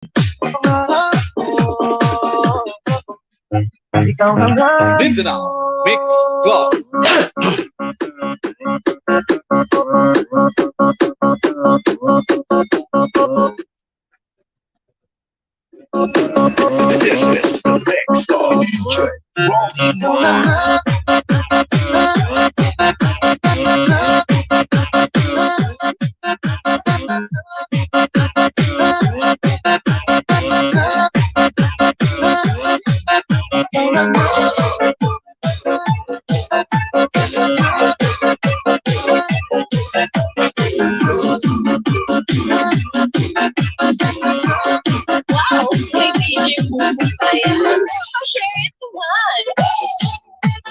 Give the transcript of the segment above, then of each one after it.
Big na Mix Club. This is the mix of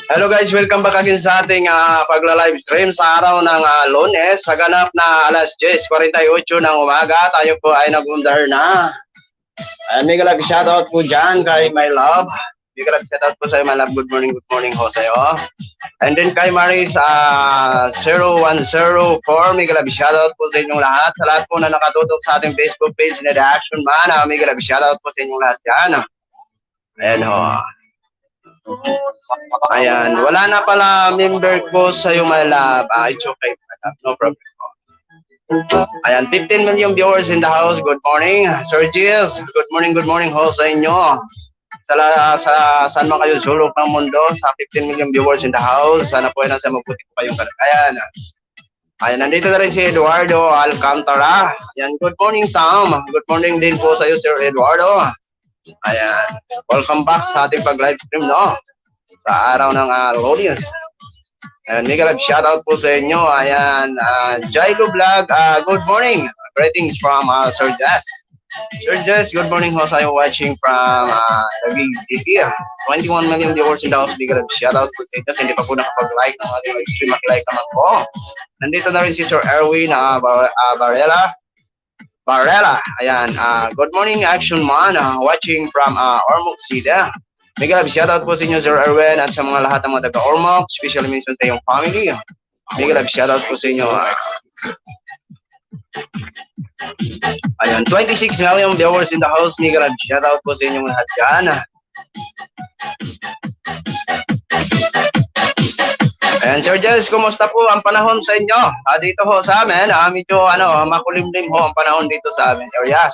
Hello guys, welcome back again sa ating pagla-live stream sa araw ng Lunes sa ganap na alas 10:48 ng umaga. Tayo po ay nag-undar na. Mega lag shoutout po dyan kay my love. Mega lag shoutout po sa'yo my love. Good morning ho sa'yo. And then kay Maris 0104, mega lag shoutout po sa inyong lahat. Sa lahat po na nakatutok sa ating Facebook page na The Action Man, mega lag shoutout po sa inyong lahat dyan. Ayan ho. Ayan, wala na pala member ko sa iyo, my love. It's okay, no problem. Ayan, 15 million viewers in the house. Good morning, Sir Gilles. Good morning ho sa inyo. Sa saan man kayo sulok ng mundo, sa 15 million viewers in the house. Sana po ay nasa mabuti po kayong kalagayan. Ayan, nandito na rin si Eduardo Alcantara. Ayan, good morning, Tom. Good morning din po sa iyo, Sir Eduardo. Ayan, welcome back sa ating pag-live stream, no? Sa araw ng Lunes. Ayan, mega shoutout po sa inyo. Ayan, Jailo Vlog, good morning. Greetings from Sir Jess. Sir Jess, good morning ho sa iyo watching from Taguig City. 21 million viewers in the house. Mega shoutout po sa inyo. Hindi pa po nakapag-like ng ating live stream, mag-like naman po. Nandito na rin si Sir Erwin Barrela, ayan, good morning Action Man, watching from Ormoc City. Mega love shoutout po sa inyo Sir Erwin at sa mga lahat ng mga taga-Ormoc, especially mention sa iyong family. Mega love shoutout po sa inyo. Ayan, 26 million viewers in the house. Mega love shoutout po sa inyong lahat dyan. Ayan, Sir Jess, kumusta po ang panahon sa inyo? Dito ho sa amin, medyo makulimlim ho ang panahon dito sa amin areas.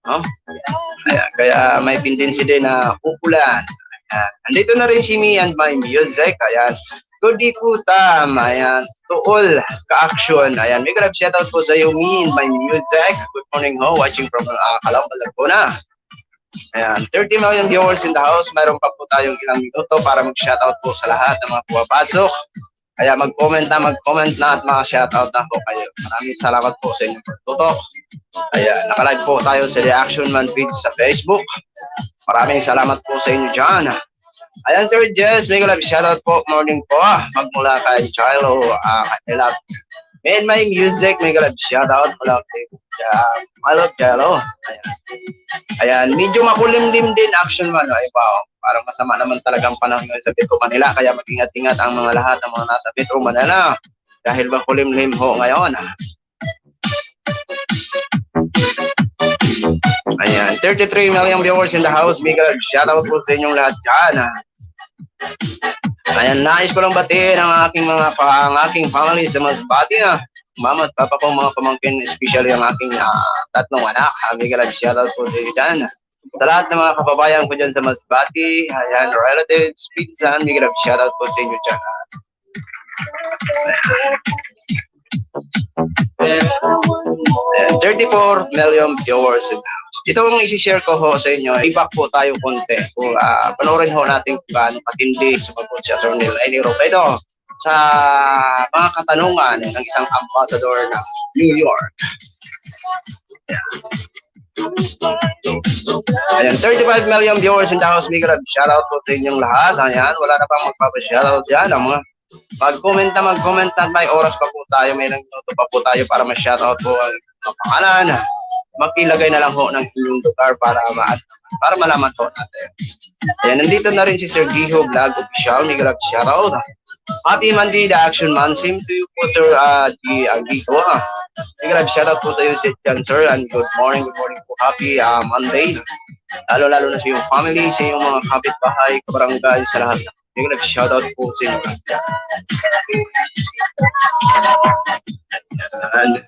Ayan, kaya may tendency din na uulan. Ayan, andito na rin si Me and My Music. Ayan, good day po, Tam. Ayan, tuol, ka-action. Ayan, may grab shoutout po sa iyo, Me and My Music. Good morning ho, watching from Calamba, Laguna. Ayan, 30 million viewers in the house. Mayroon pa po tayong ilang minuto para mag-shoutout po sa lahat ng mga pumapasok. Kaya mag-comment na at mga-shoutout na po kayo. Maraming salamat po sa inyong pagtutok. Ayan, nakalive po tayo sa The Action Man page sa Facebook. Maraming salamat po sa inyo dyan. Ayan, Sir Jess, may love shoutout po. Morning po. Magmula kay Chilo, kay Love. And My Music, may love shoutout mula kay I love Chilo. Ayan, medyo makulimlim din Action Man. Ay pa, parang masama naman talagang panahon sa Metro Manila. Kaya mag-ingat-ingat ang mga lahat ng mga nasa Metro Manila. Dahil makulimlim ho ngayon. Ayan, 33 million viewers in the house. Mega shoutout po sa inyong lahat dyan. Ayan, nais ko lang batiin ang aking family sa Masbati. Mama at papa ko, mga pamangkin, especially ang aking tatlong anak. Mega shoutout po sa inyo dyan. Sa lahat ng mga kababayan ko dyan sa Masbati, ayan, relatives, pinsan, mega shoutout po sa inyo dyan. Ayan, 34 million viewers in the house. Ito ang isi-share ko ho sa inyo. I-back po tayo konti. Kung panoorin ho natin kung paano patindi sa pag-coach Atty. Leni ito sa mga katanungan ng isang ambassador ng New York. Ayan, 35 million viewers in the house. Mega shoutout po sa inyong lahat. Ayan, wala na pang magpapa-shoutout yan. Mag-comment na may oras pa po tayo, may minuto pa po tayo para ma-shoutout po ang pangalan. makilagay na lang ho ng inyong lugar para malaman ho natin. Ayan, nandito na rin si Sir Giho Vlog Official. May grab shoutout. Happy Monday, the Action Man. Same to you po, Sir Giho. May grab shoutout po sa iyo, Sir. And good morning po. Happy Monday. Lalo-lalo na sa iyong family, sa iyong mga kapitbahay, kabarangay, sa lahat. May grab shoutout po sa inyo. And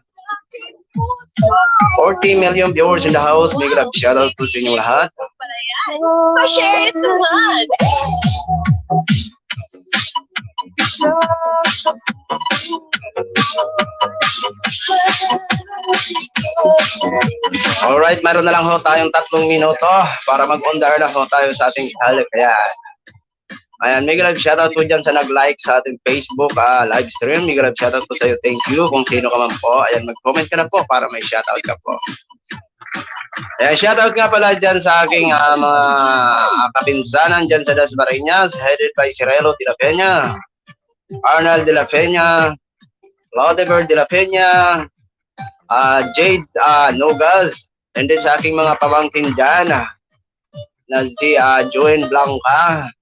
40 million viewers in the house. May grab shoutout po sa inyo lahat. Pa-share it naman. Alright, meron na lang ho tayong 3 minuto para mag-on the air na ho tayo sa ating talk. Ayan, may grab shoutout po dyan sa nag-like sa ating Facebook live stream. May grab shoutout po sa iyo. Thank you kung sino ka man po. Ayan, mag-comment ka na po para may shoutout ka po. Ayan, shoutout nga pala dyan sa aking mga kapinsanan dyan sa Dasmariñas, headed by Cirelo de la Peña, Arnold de la Peña, Laudeber de la Peña, Jade Nogas, and then sa aking mga pamangkin dyan na si Joen Blanca.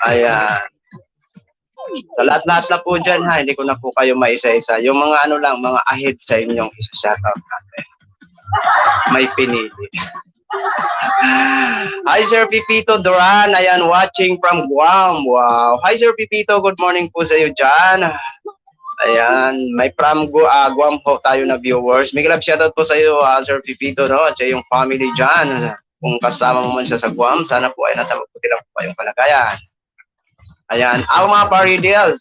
Ayan. Sa lahat-lahat na po dyan hindi ko na po kayo maisa-isa. Yung mga mga ahead sa inyong isa-shoutout natin. May pinili. Hi Sir Pipito Duran, ayan, watching from Guam. Wow. Hi Sir Pipito, good morning po sa iyo dyan. Ayan, may from Guam po tayo na viewers. May grab shoutout po sa iyo, Sir Pipito, no? At sa iyong family dyan. Kung kasama mo man siya sa Guam, sana po ay nasa mabuti lang po kayong kalagayan. Ayan, Alma Paredes.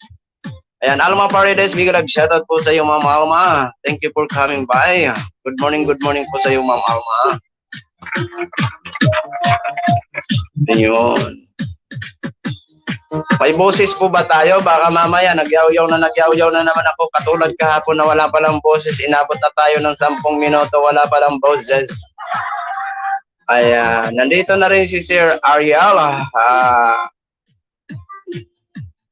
Ayan, Alma Paredes, may grab shoutout po sa iyo, Ma'am Alma. Thank you for coming by. Good morning po sa iyo, Ma'am Alma. Ayun. May boses po ba tayo? Baka mamaya nagyaw-yaw na naman ako. Katulad kahapon na wala palang boses. Inabot na tayo ng 10 minuto, wala palang boses. Ayan, nandito na rin si Sir Ariel.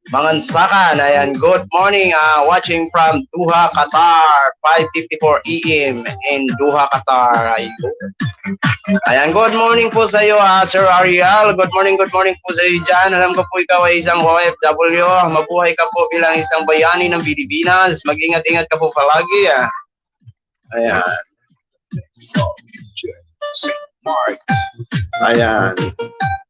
Mangansakan, ayan, good morning, watching from Doha, Qatar, 5:54 AM in Doha, Qatar. Ayan, good morning po sa iyo, Sir Ariel. Good morning po sa iyo dyan. Alam ko po ikaw ay isang OFW. Mabuhay ka po bilang isang bayani ng Pilipinas. Mag-ingat-ingat ka po palagi. Ayan. Ayan.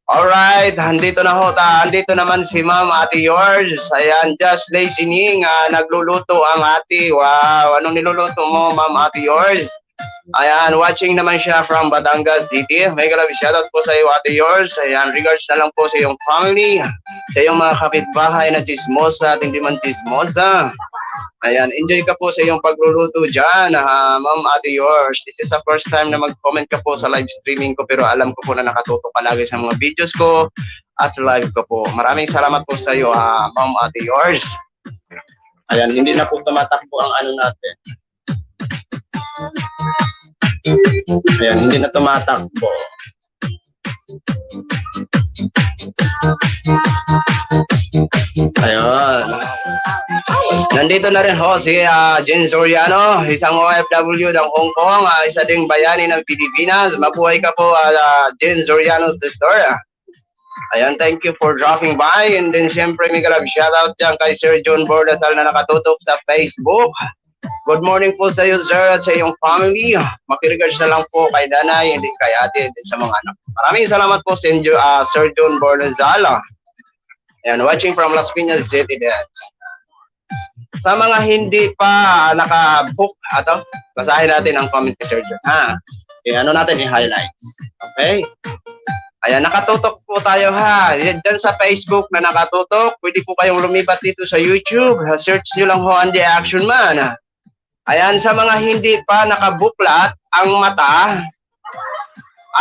Alright, andito naman si Ma'am Atty yours. Ayan, just listening, nagluluto ang ate. Wow, anong niluluto mo, Ma'am Atty yours? Ayan, watching naman siya from Batangas City. May grabe shoutout po sa iyo, Atty yours. Ayan, regards na lang po sa iyong family, sa iyong mga kapitbahay na chismosa at hindi man chismosa. Ayan, enjoy ka po sa iyong pagluluto dyan, Ma'am Atty yours. This is the first time na mag-comment ka po sa live streaming ko, pero alam ko po na nakatutok ka lagi sa mga videos ko at live ko po. Maraming salamat po sa iyo, Ma'am Atty yours. Ayan, hindi na po tumatakbo ang ano natin. Ayan, hindi na tumatakbo. Ayun. Nandito na rin ho si Jen Soriano, isang OFW ng Hong Kong, isa ding bayani ng Pilipinas. Mabuhay ka po, Jen Soriano sister. Ayan, thank you for dropping by. And then siyempre may grab shoutout dyan kay Sir John Bordasal na nakatutok sa Facebook. Good morning po sa iyo, sir, at sa iyong family. Makiregards na lang po kay Danay, hindi kay ate, hindi sa mga anak. Maraming salamat po sa Sir John Bordasal. Ayan, watching from Las Piñas City din. Sa mga hindi pa naka-book, basahin natin ang comment ni Sir John. Ano natin i-highlights. Okay? Ayan, nakatutok po tayo Diyan sa Facebook na nakatutok, pwede po kayong lumipat dito sa YouTube. Search nyo lang ho ang The Action Man. Ayan, sa mga hindi pa nakabuklat ang mata,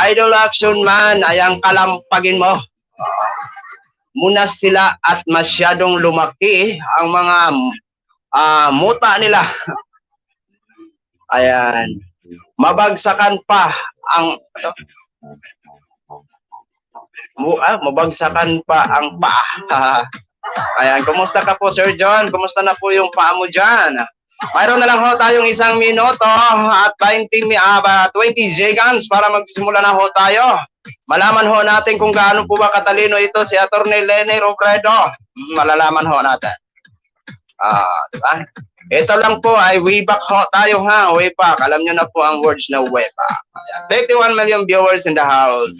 Idol Action Man, ayan, kalampagin mo. Muna sila at masyadong lumaki ang mga muta nila. Ayan. Mabagsakan pa ang mabagsakan pa ang paa. Ayan, kumusta ka po, Sir John? Kumusta na po yung paa mo dyan? Mayroon na lang ho tayong 1 minuto at 20 seconds para magsimula na ho tayo. Malaman ho natin kung gaano po ba katalino ito si Atty. Leni Robredo. Malalaman ho natin. Diba? Ito lang po ay way back ho tayo ha, way back. Alam nyo na po ang words na way back. Ayan. 51 million viewers in the house.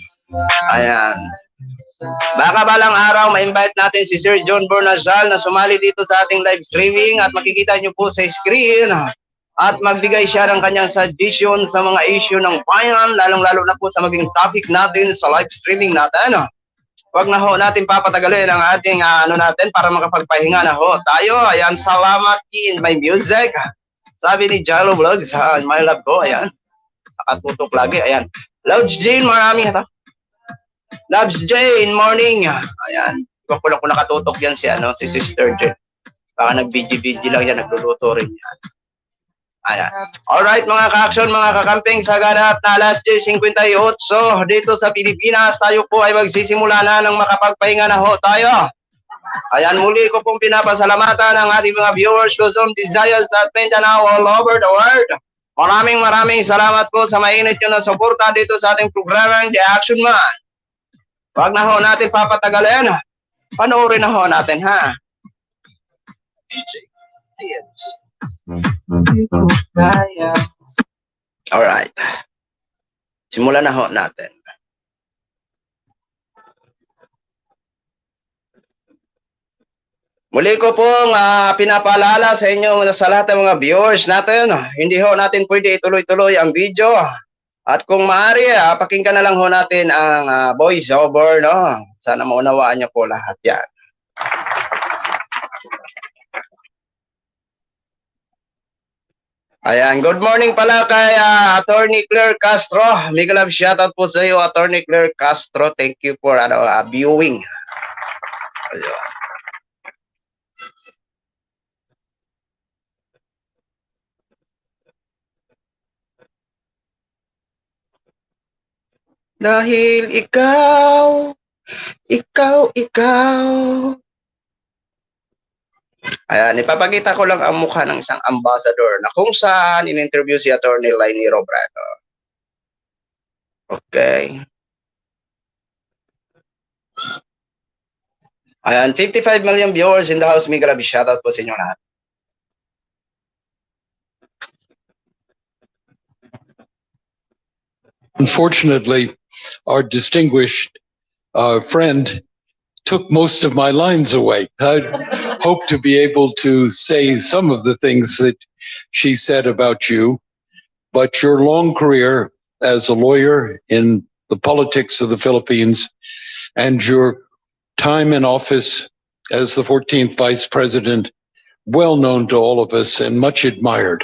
Ayan. Baka balang araw ma-invite natin si Sir John Bornazal na sumali dito sa ating live streaming at makikita nyo po sa screen at magbigay siya ng kanyang suggestion sa mga issue ng bayan, lalong-lalo na po sa maging topic natin sa live streaming natin. Huwag na ho natin papatagalin ang ating natin para makapagpahinga na ho tayo. Ayan, salamat in my music. Sabi ni Jalo Vlogs, my love ko, ayan. Nakatutok lagi, ayan. Loves Jane, maraming ito. Loves Jane, morning. Ayan. Iba ko lang kung nakatutok yan si Sister Jane. Baka nag-BG-BG lang yan, nagluluto rin yan. Ayan. Alright mga ka-action, mga kakamping, sa ganap na alas 10:58 dito sa Pilipinas, tayo po ay magsisimula na ng makapagpahinga na ho tayo. Ayan, muli ko pong pinapasalamatan ang ating mga viewers, Luzon, Visayas at Mindanao all over the world. Maraming salamat po sa mainit nyo na suporta dito sa ating programang The Action Man. Wag na ho natin papatagalin. Panoorin na ho natin, ha? DJ. Yes. Alright. Simulan na ho natin. Muli ko pong pinapaalala sa inyo sa lahat ng mga viewers natin. Hindi ho natin pwede ituloy-tuloy ang video. At kung maaari, pakinggan na lang ho natin ang voice over, no? Sana maunawaan niyo po lahat yan. Ayan, good morning pala kay Atty. Claire Castro. Mega love shoutout po sa iyo, Atty. Claire Castro. Thank you for viewing. Ayan. Dahil ikaw. Ayan, ipapakita ko lang ang mukha ng isang ambassador na kung saan in-interview si Atty. Leni Robredo. Okay. Ayan, 55 million viewers in the house. Mega love shoutout po sa inyo lahat. Unfortunately, our distinguished friend took most of my lines away. I hope to be able to say some of the things that she said about you, but your long career as a lawyer in the politics of the Philippines and your time in office as the 14th Vice President, well known to all of us and much admired.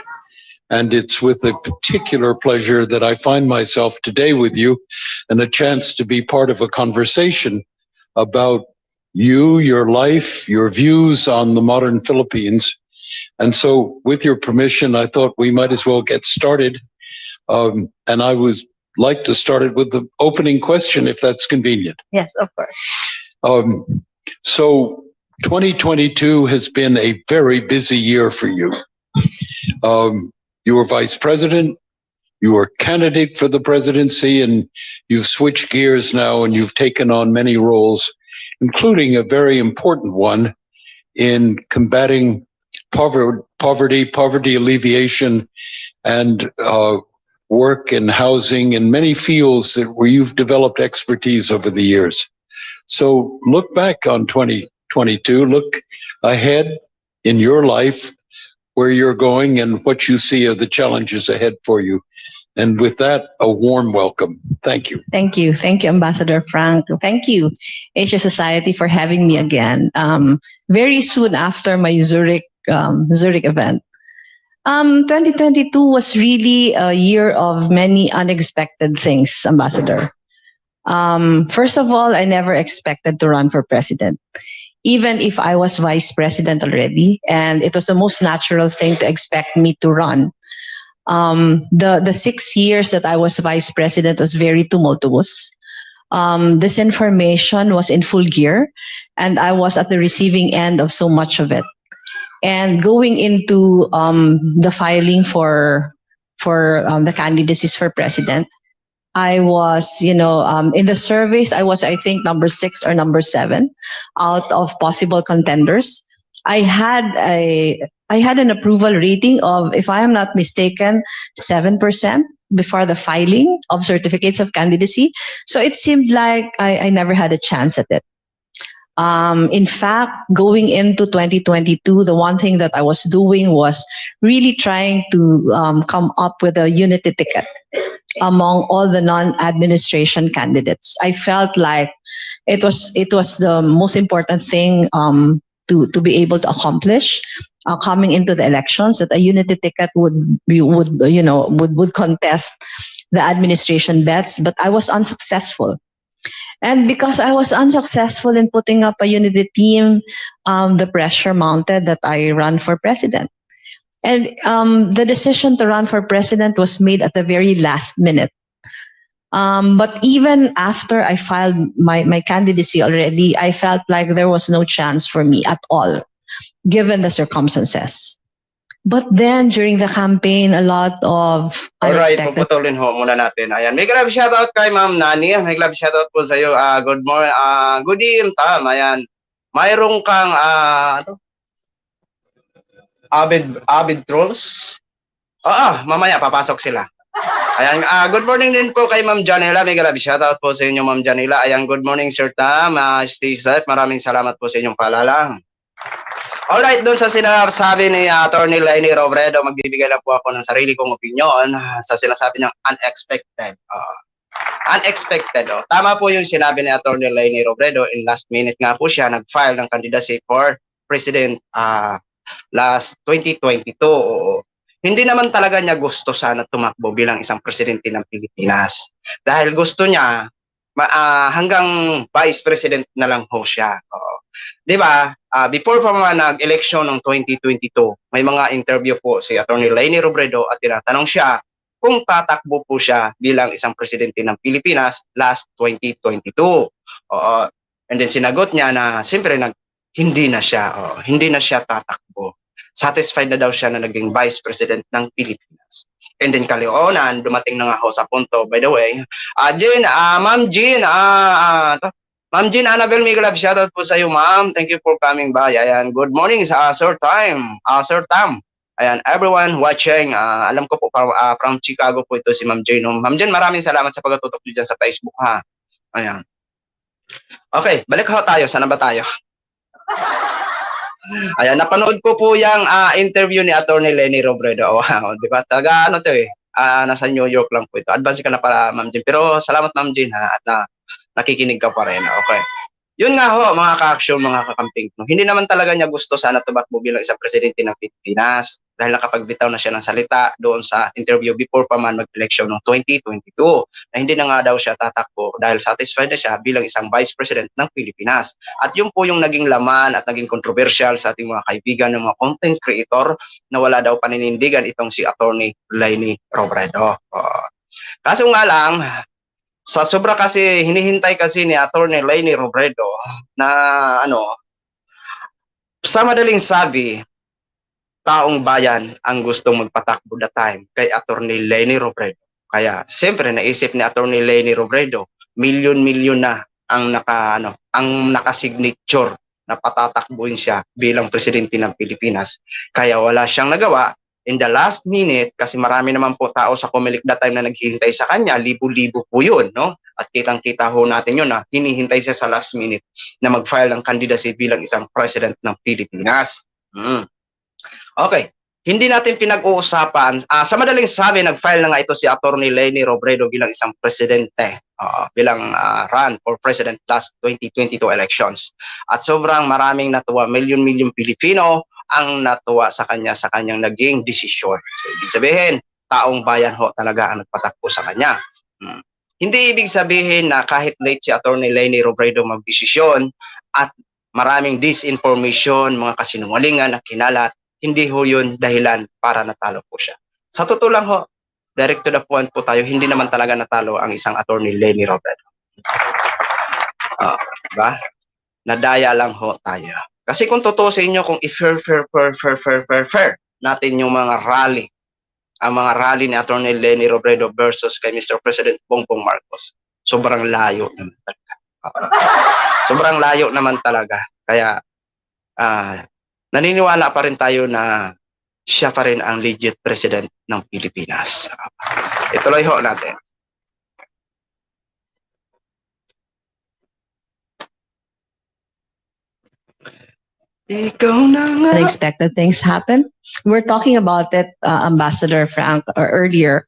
And it's with a particular pleasure that I find myself today with you and a chance to be part of a conversation about you, your life, your views on the modern Philippines. And so with your permission, I thought we might as well get started. And I would like to start it with the opening question, if that's convenient. Yes, of course. So 2022 has been a very busy year for you. You were vice president, you were candidate for the presidency, and you've switched gears now and you've taken on many roles, including a very important one in combating poverty alleviation, and work in housing and many fields where you've developed expertise over the years. So look back on 2022, look ahead in your life, where you're going and what you see are the challenges ahead for you. And with that, a warm welcome. Thank you. Thank you. Thank you, Ambassador Frank. Thank you, Asia Society, for having me again. Very soon after my Zurich event. 2022 was really a year of many unexpected things, Ambassador. First of all, I never expected to run for president, even if I was vice president already, and it was the most natural thing to expect me to run. The 6 years that I was vice president was very tumultuous. Disinformation was in full gear, and I was at the receiving end of so much of it. And going into the filing for the candidacies for president, I was, in the surveys, I was, I think, number 6 or number 7 out of possible contenders. I had an approval rating of, if I am not mistaken, 7% before the filing of certificates of candidacy. So it seemed like I never had a chance at it. In fact, going into 2022, the one thing that I was doing was really trying to come up with a unity ticket among all the non-administration candidates. I felt like it was the most important thing to be able to accomplish coming into the elections, that a unity ticket would contest the administration bets, but I was unsuccessful. And because I was unsuccessful in putting up a unity team, the pressure mounted that I run for president. And the decision to run for president was made at the very last minute. But even after I filed my candidacy already, I felt like there was no chance for me at all, given the circumstances. But then during the campaign, a lot of Alright, unexpected. puputulin ho muna natin. Ayan, may grab shoutout kay Ma'am Nani. May grab shoutout po sa iyo. Good morning, good evening, Tam. Ayan. Mayroong kang avid trolls. Mamaya papasok sila. Ayan, good morning din po kay Ma'am Janela. May grab shoutout po sa inyo, Ma'am Janela. Ayan, good morning, Sir Tam. Stay safe. Maraming salamat po sa inyong paalala. Alright, doon sa sinasabi ni Atty. Leni Robredo, magbibigay lang po ako ng sarili kong opinion sa sinasabi niyang unexpected. Unexpected. Tama po yung sinabi ni Atty. Leni Robredo. In last minute nga po siya nag-file ng candidacy for president last 2022. Hindi naman talaga niya gusto sana tumakbo bilang isang presidente ng Pilipinas. Dahil gusto niya hanggang vice president na lang ho siya. Di ba? Before pa mga nag-election ng 2022, may mga interview po si Atty. Leni Robredo at tinatanong siya kung tatakbo po siya bilang isang presidente ng Pilipinas last 2022. And then sinagot niya na siyempre hindi na siya tatakbo. Satisfied na daw siya na naging vice president ng Pilipinas. And then kaloonan, dumating na nga ho sa punto, by the way, Ma'am Jean Annabel, may love shoutout po sa iyo, ma'am. Thank you for coming by. Ayan, good morning sa Sir Tam. Ayan, everyone watching. Alam ko po from Chicago po ito si Ma'am Jane. Ma'am Jane, maraming salamat sa pagtutok niyo dyan sa Facebook, ha. Ayan. Okay, balik ho tayo. Sana ba tayo? Ayan, napanood ko po yung interview ni Atty. Leni Robredo. Wow, di ba? Taga ano to eh. Nasa New York lang po ito. Advance ka na para, Ma'am Jane. Pero salamat, Ma'am Jane, ha. At nakikinig ka pa rin. Okay. Yun nga ho, mga ka-action, mga kakamping. Hindi naman talaga niya gusto sana tumakbo bilang isang presidente ng Pilipinas dahil nakapagbitaw na siya ng salita doon sa interview before pa man mag-election noong 2022 na hindi na nga daw siya tatakbo dahil satisfied na siya bilang isang vice president ng Pilipinas. At yun po yung naging laman at naging controversial sa ating mga kaibigan ng mga content creator na wala daw paninindigan itong si Atty. Leni Robredo. Kaso nga lang, sa sobra kasi, hinihintay kasi ni Atty. Leni Robredo na sa madaling sabi, taong bayan ang gustong magpatakbo that time kay Atty. Leni Robredo. Kaya siyempre naisip ni Atty. Leni Robredo, milyon-milyon na ang naka-signature na patatakbuhin siya bilang presidente ng Pilipinas. Kaya wala siyang nagawa. In the last minute, kasi marami naman po tao sa Comelec that time na naghihintay sa kanya, libo-libo po yun, no? At kitang-kita ho natin yun na hinihintay siya sa last minute na mag-file ng candidacy bilang isang president ng Pilipinas. Okay, hindi natin pinag-uusapan. Sa madaling sabi, nag-file na nga ito si Atty. Leni Robredo bilang isang presidente, bilang run for president last 2022 elections. At sobrang maraming natuwa, milyon-milyon Pilipino ang natuwa sa kanyang naging desisyon. So, ibig sabihin, taong bayan ho talaga ang nagpatakbo sa kanya. Hindi ibig sabihin na kahit late si Atty. Leni Robredo magdesisyon at maraming disinformation, mga kasinungalingan na kinalat, hindi ho yun dahilan para natalo po siya. Sa totoo lang ho, direct to the point po tayo, hindi naman talaga natalo ang isang Atty. Leni Robredo. Diba? Nadaya lang ho tayo. Kasi kung totoo sa inyo, kung i-fair natin yung mga rally, ang mga rally ni Atty. Leni Robredo versus kay Mr. President Bongbong Marcos, sobrang layo naman talaga. Sobrang layo naman talaga. Kaya naniniwala pa rin tayo na siya pa rin ang legit president ng Pilipinas. Ituloy ho natin. Ikaw na nga. Unexpected things happen. We were talking about it, Ambassador Frank, earlier,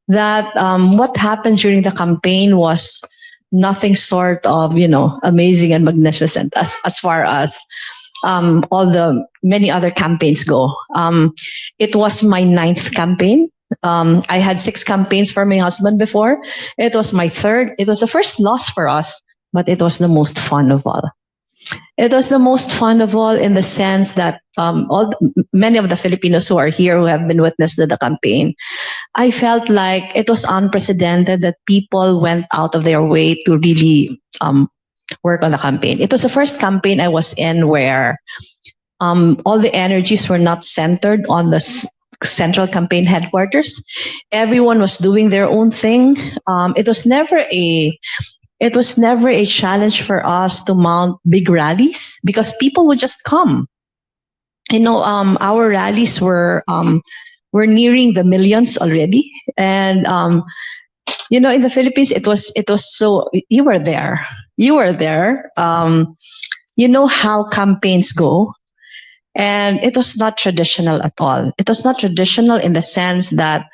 that what happened during the campaign was nothing short of, amazing and magnificent as far as all the many other campaigns go. It was my 9th campaign. I had 6 campaigns for my husband before. It was my 3rd. It was the first loss for us, but it was the most fun of all. It was the most fun of all in the sense that many of the Filipinos who are here who have been witness to the campaign, I felt like it was unprecedented that people went out of their way to really work on the campaign. It was the first campaign I was in where all the energies were not centered on the central campaign headquarters. Everyone was doing their own thing. It was never a challenge for us to mount big rallies because people would just come. Our rallies were nearing the millions already, and in the Philippines, it was so. You were there. You know how campaigns go, and it was not traditional at all. It was not traditional in the sense that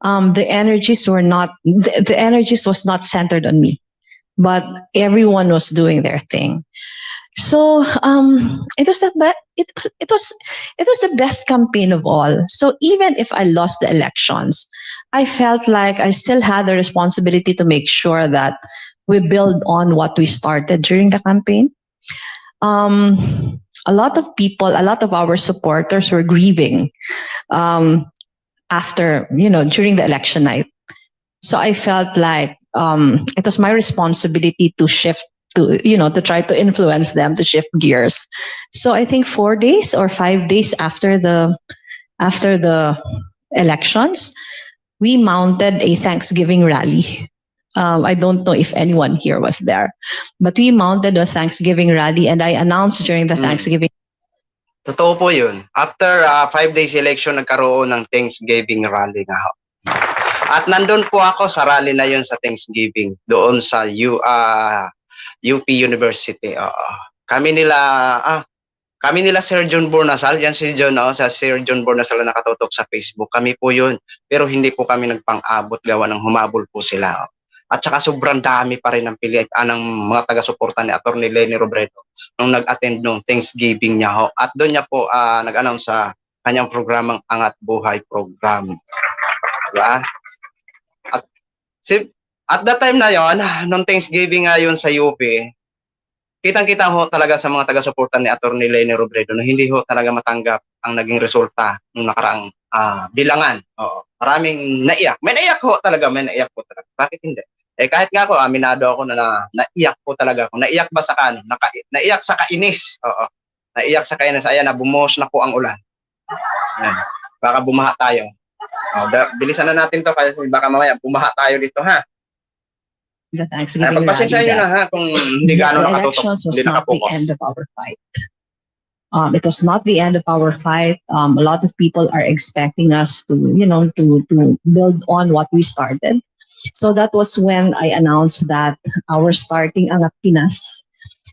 the energies was not centered on me, but everyone was doing their thing. So it was the best campaign of all. So even if I lost the elections, I felt like I still had the responsibility to make sure that we build on what we started during the campaign. A lot of people, a lot of our supporters were grieving after, during the election night. So I felt like it was my responsibility to shift to try to influence them to shift gears. So I think 4 days or 5 days after the elections, we mounted a Thanksgiving rally. I don't know if anyone here was there, but we mounted a Thanksgiving rally, and I announced during the Thanksgiving. Totoo po yun. After 5 days election, nagkaroon ng Thanksgiving rally nga ho. At nandun po ako sa rally na yun sa Thanksgiving, doon sa UP University. Kami nila Sir John Bornasal, yan si John, sa Sir John Bornasal na nakatutok sa Facebook. Kami po yun, pero hindi po kami nagpang-abot, gawa ng humabol po sila. At saka sobrang dami pa rin ng ng mga taga-suporta ni Atty. Leni Robredo nung nag-attend nung Thanksgiving niya ho. At doon niya po nag-announce sa kanyang programang Angat Buhay Program. Diba? At that time na yon, nung Thanksgiving yun sa UP, kitang-kita ho talaga sa mga taga-suporta ni Atty. Leni Robredo na hindi ho talaga matanggap ang naging resulta ng nakaraang bilangan. Maraming naiyak. May naiyak po talaga. Bakit hindi? Kahit nga ako, aminado ako na naiyak po talaga ako. Naiyak ba sa naiyak sa kainis. Naiyak sa kainis. Ayan, bumuhos na po ang ulan. Ayan. Baka bumaha tayo. Bilisan na natin to kasi baka mamaya bumaha tayo dito, ha? The Thanksgiving pagpasensya nyo na, ha, kung hindi gaano nakatutok. Elections was not the end of our fight. It was not the end of our fight. A lot of people are expecting us to build on what we started. So that was when I announced that our starting Angat Pinas,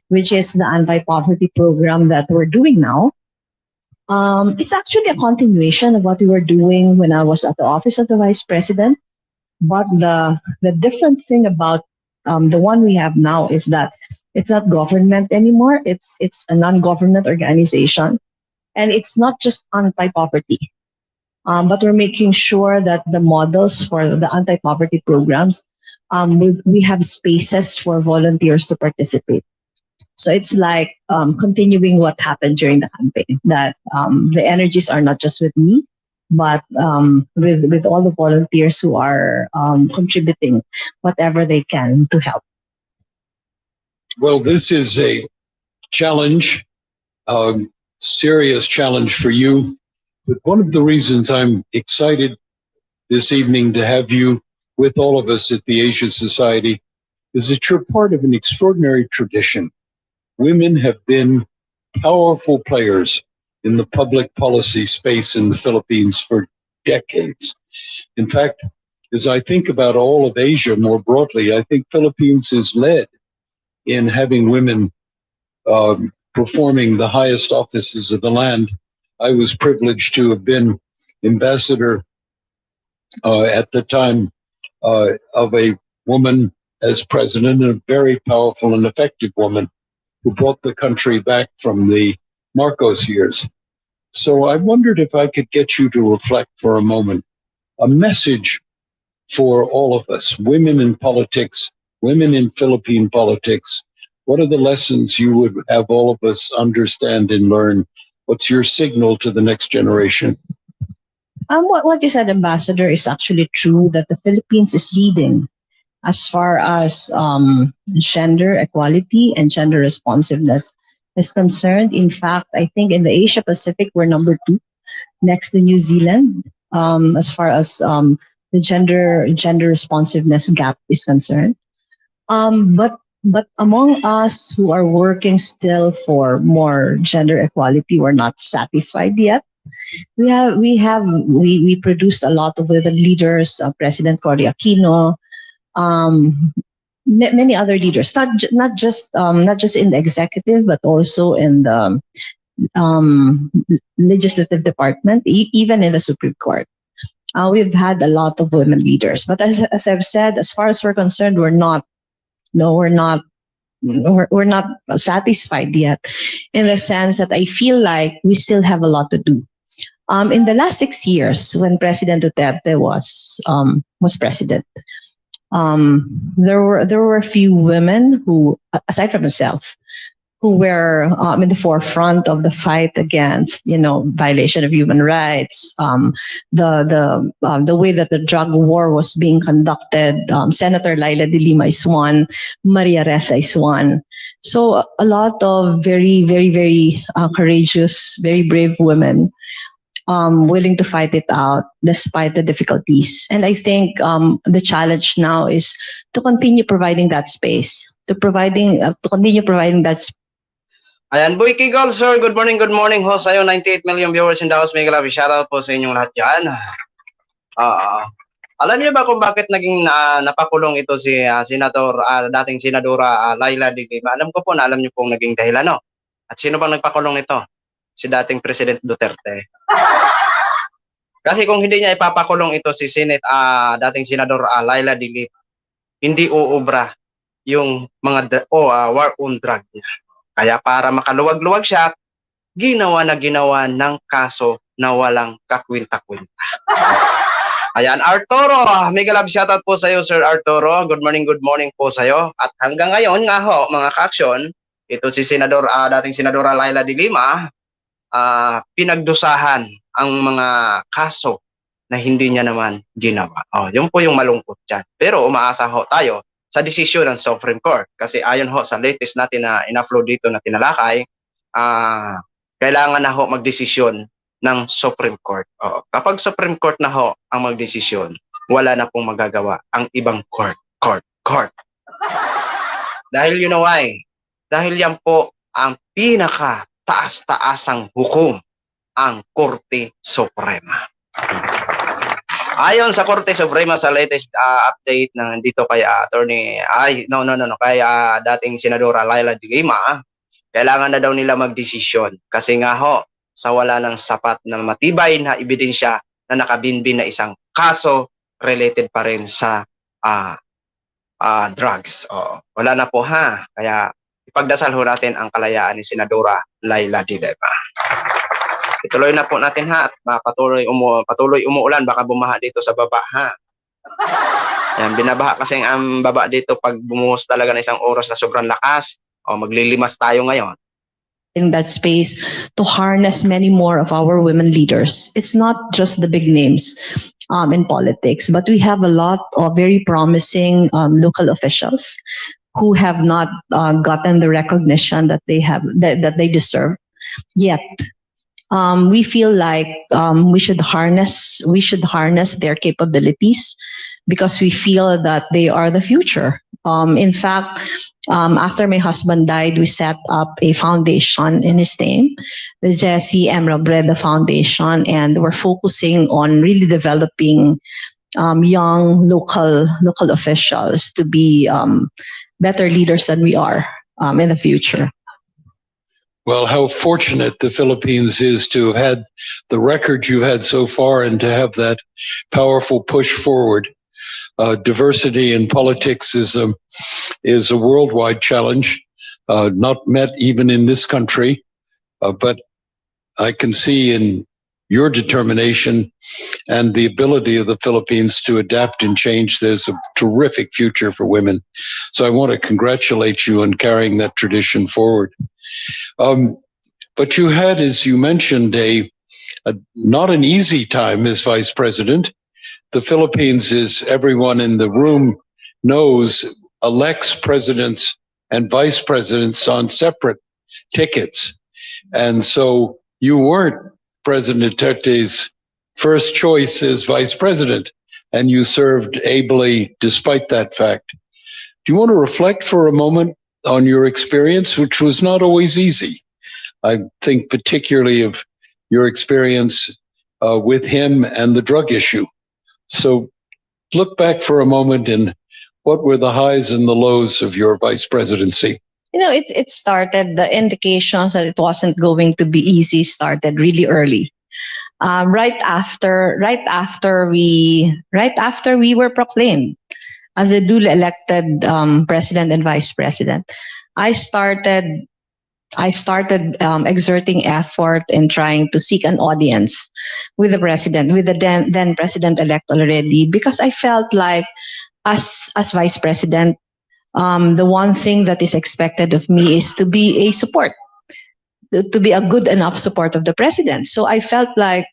which is the anti-poverty program that we're doing now. It's actually a continuation of what we were doing when I was at the office of the Vice President. But the different thing about the one we have now is that it's not government anymore. It's a non-government organization, and it's not just anti-poverty. But we're making sure that the models for the anti-poverty programs, we have spaces for volunteers to participate. So it's like continuing what happened during the campaign, that the energies are not just with me, but with all the volunteers who are contributing whatever they can to help. Well, this is a challenge serious challenge for you. But one of the reasons I'm excited this evening to have you with all of us at the Asia Society is that you're part of an extraordinary tradition. Women have been powerful players in the public policy space in the Philippines for decades. In fact, as I think about all of Asia more broadly, I think Philippines is led in having women performing the highest offices of the land. I was privileged to have been ambassador at the time of a woman as president, a very powerful and effective woman who brought the country back from the Marcos years. So I wondered if I could get you to reflect for a moment, a message for all of us, women in politics, women in Philippine politics. What are the lessons you would have all of us understand and learn? What's your signal to the next generation? What you said, Ambassador, is actually true, that the Philippines is leading as far as gender equality and gender responsiveness is concerned. In fact, I think in the Asia Pacific, we're number 2, next to New Zealand, as far as the gender responsiveness gap is concerned. But among us who are working still for more gender equality, we're not satisfied yet. We produced a lot of women leaders, President Cory Aquino, many other leaders, not just in the executive, but also in the legislative department, even in the Supreme Court. We've had a lot of women leaders, but as I've said, as far as we're concerned, we're not satisfied yet, in the sense that I feel like we still have a lot to do. In the last 6 years, when President Duterte was president, there were a few women who, aside from myself, who were in the forefront of the fight against, violation of human rights, the way that the drug war was being conducted. Senator Laila de Lima is one, Maria Ressa is one. So a lot of very, very, very courageous, very brave women willing to fight it out despite the difficulties. And I think the challenge now is to continue providing that space, to continue providing that space. Ayan, Boy Kigol, sir. Good morning ho sa'yo. 98 million viewers in the house. Mega love. Shoutout po sa inyong lahat dyan. Alam niyo ba kung bakit naging napakulong ito si dating Senadora Laila de Lima? Alam ko po na alam niyo pong naging dahilan, no? At sino bang nagpakulong ito? Si dating President Duterte. Kasi kung hindi niya ipapakulong ito si dating Senador Laila de Lima, hindi uubra yung mga war on drug niya. Kaya para makaluwag-luwag siya, ginawa ng kaso na walang kakwinta-kwinta. Ayan, Arturo, mega love shoutout po sa iyo, Sir Arturo. Good morning po sa iyo. At hanggang ngayon nga ho, mga ka-aksyon, ito si dating Senadora Laila de Lima, pinagdusahan ang mga kaso na hindi niya naman ginawa. Yun po yung malungkot dyan. Pero umaasa ho tayo sa desisyon ng Supreme Court. Kasi ayon ho sa latest natin na in-upload dito na tinalakay, kailangan na ho magdesisyon ng Supreme Court. Kapag Supreme Court na ho ang magdesisyon, wala na pong magagawa ang ibang court. Dahil you know why? Dahil yan po ang pinaka-taas-taasang hukom, ang Korte Suprema. Ayon sa Korte Suprema sa latest update ng dito kay kay dating Senadora Laila de Lima, kailangan na daw nila magdesisyon kasi nga ho sa wala ng sapat na matibay na ebidensya na nakabinbin na isang kaso related pa rin sa drugs. Wala na po ha. Kaya ipagdasal ho natin ang kalayaan ni Senadora Laila de Lima. Ituloy na po natin ha at patuloy umuulan, baka bumaha dito sa baba ha. Yan, binabaha kasi ang baba dito pag bumuhos talaga na isang oras na sobrang lakas. Maglilimas tayo ngayon. In that space to harness many more of our women leaders. It's not just the big names in politics, but we have a lot of very promising local officials who have not gotten the recognition that they deserve. Yet, we feel like we should harness their capabilities because we feel that they are the future. In fact, after my husband died, we set up a foundation in his name, the Jesse Emerald Breda Foundation, and we're focusing on really developing young local officials to be better leaders than we are in the future. Well, how fortunate the Philippines is to have had the record you had so far and to have that powerful push forward. Diversity in politics is a worldwide challenge, not met even in this country, but I can see in your determination and the ability of the Philippines to adapt and change, there's a terrific future for women. So I want to congratulate you on carrying that tradition forward. But you had, as you mentioned, a not an easy time as vice president. The Philippines, as everyone in the room knows, elects presidents and vice presidents on separate tickets. And so you weren't President Duterte's first choice as vice president, and you served ably despite that fact. Do you want to reflect for a moment on your experience, which was not always easy? I think particularly of your experience with him and the drug issue. So look back for a moment and what were the highs and the lows of your vice presidency? It started, the indications that it wasn't going to be easy started really early. Right after we were proclaimed as the duly elected president and vice president, I started exerting effort in trying to seek an audience with the president, with the then president-elect already, because I felt like as vice president, the one thing that is expected of me is to be a support, to be a good enough support of the president. So I felt like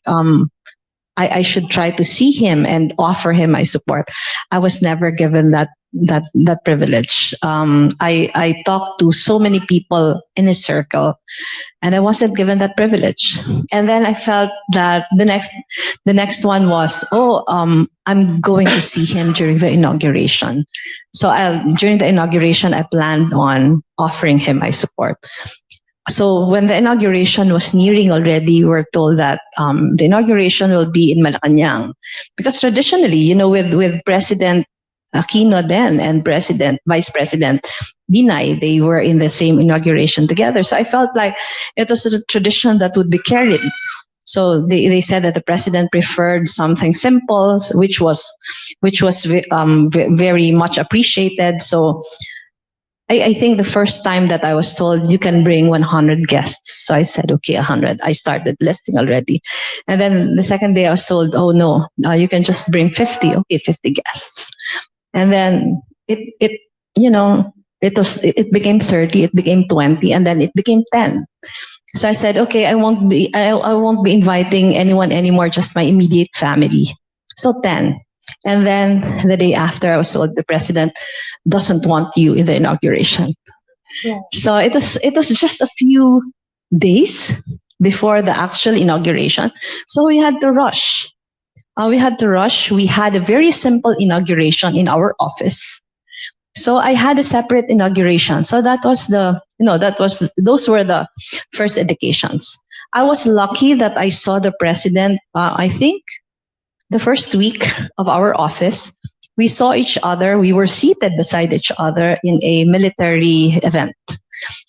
I should try to see him and offer him my support. I was never given that privilege. I talked to so many people in his circle, and I wasn't given that privilege. And then I felt that the next one was, I'm going to see him during the inauguration. So during the inauguration, I planned on offering him my support. So when the inauguration was nearing already, we were told that the inauguration will be in Malacanang, because traditionally, with President Aquino then and Vice President Binay, they were in the same inauguration together. So I felt like it was a tradition that would be carried. So they said that the president preferred something simple, which was very much appreciated. So I think the first time that I was told you can bring 100 guests. So I said, okay, 100. I started listing already. And then the second day I was told, oh no, you can just bring 50. Okay, 50 guests. And then it became 30, it became 20, and then it became 10. So I said, okay, I won't be inviting anyone anymore, just my immediate family. So 10. And then the day after, I was told the president doesn't want you in the inauguration. Yeah. So it was just a few days before the actual inauguration. So we had to rush. We had a very simple inauguration in our office. So I had a separate inauguration. So those were the first indications. I was lucky that I saw the president, I think, the first week of our office. We saw each other. We were seated beside each other in a military event.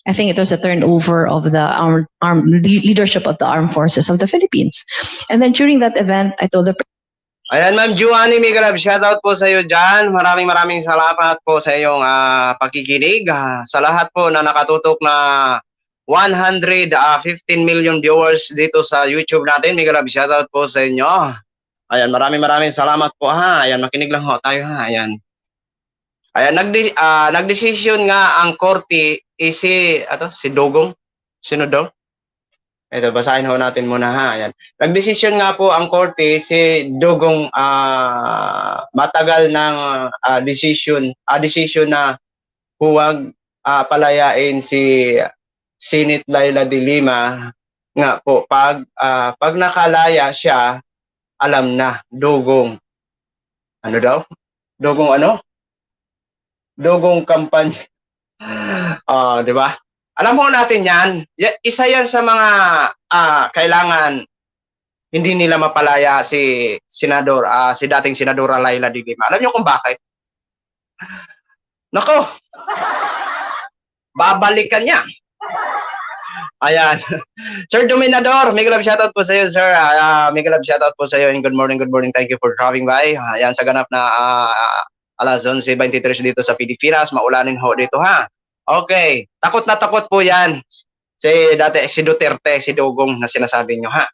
I think it was a turnover of the leadership of the armed forces of the Philippines. And then during that event, I told the Ayan, Ma'am Juani Migrab, shoutout po sa iyo dyan. Maraming salamat po sa iyong pakikinig. Sa lahat po na nakatutok na 115 million viewers dito sa YouTube natin, Migrab, shoutout po sa inyo. Ayan, maraming salamat po ha. Ayan, makinig lang ho tayo ha. Ayan. Ayan, nagdesisyon nga ang korte si Dugong. Sino daw? Ito, basahin ho natin muna ha. Ayan. Nagdesisyon nga po ang korte si Dugong matagal ng decision na huwag palayain si Senate Laila de Lima nga po, pag nakalaya siya, alam na, dugong, ano daw? Dugong ano? Dugong kampanya. Di ba? Alam mo natin yan, isa yan sa mga kailangan hindi nila mapalaya si si dating Senadora Laila de Lima. Alam niyo kung bakit? Nako, babalikan niya. Ayan. Sir Dominador, mega love shoutout po sa iyo, sir. Mega love shoutout po sa iyo and good morning, good morning. Thank you for dropping by. Ayan, sa ganap na alas 11:23 dito sa Pilipinas. Maulanin ho dito, ha? Okay. Takot na takot po yan. Si Duterte, si Dugong na sinasabi nyo, ha?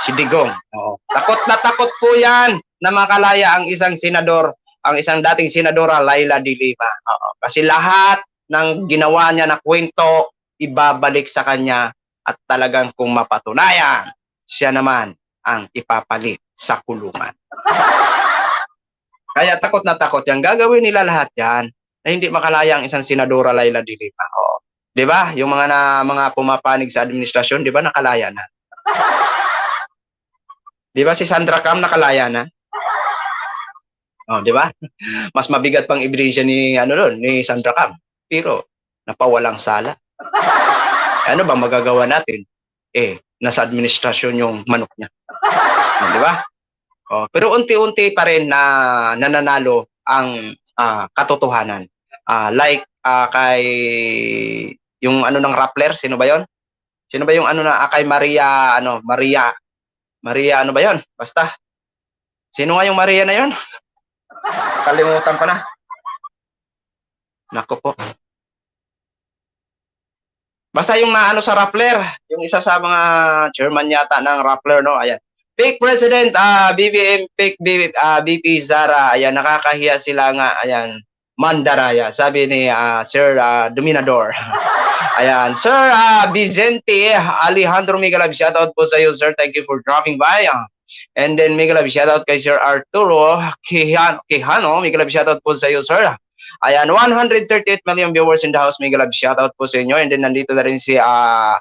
Si Digong. Oo. Takot na takot po yan na makalaya ang isang senador, ang isang dating senadora Laila de Lima. Oo. Kasi lahat ng ginawa niya na kwento, ibabalik sa kanya at talagang kung mapatunayan, siya naman ang ipapalit sa kulungan. Kaya takot na takot yan. Gagawin nila lahat yan na hindi makalaya ang isang senadora Laila de Lima. Oo. 'Di ba? Yung mga pumapanig sa administrasyon, 'di ba nakalaya na? 'Di ba si Sandra Cam nakalaya na? Oh, 'di ba? Mas mabigat pang ebidensya ni ni Sandra Cam. Pero napawalang sala. Ano ba magagawa natin? Nasa administrasyon yung manok niya. Di ba? Oh, pero unti-unti pa rin na nananalo ang katotohanan. Like kay yung ng Rappler, sino ba 'yon? Sino ba yung kay Maria Maria ano ba 'yon? Basta. Sino nga yung Maria na 'yon? Kalimutan ko na. Nako po. Basta yung sa Rappler, yung isa sa mga chairman yata ng Rappler, no? Ayan. Fake President, BBM, fake BP Zara, ayan, nakakahiya sila nga, ayan, mandaraya, sabi ni Sir Dominador. Ayan, Sir Vicente Alejandro, mega love shoutout po sa iyo, sir. Thank you for dropping by. And then mega love shoutout kay Sir Arturo Quijano, mega love shoutout po sa iyo, sir. Ayan, 138 million viewers in the house. Mega love shoutout po sa inyo. And then nandito na rin si Sir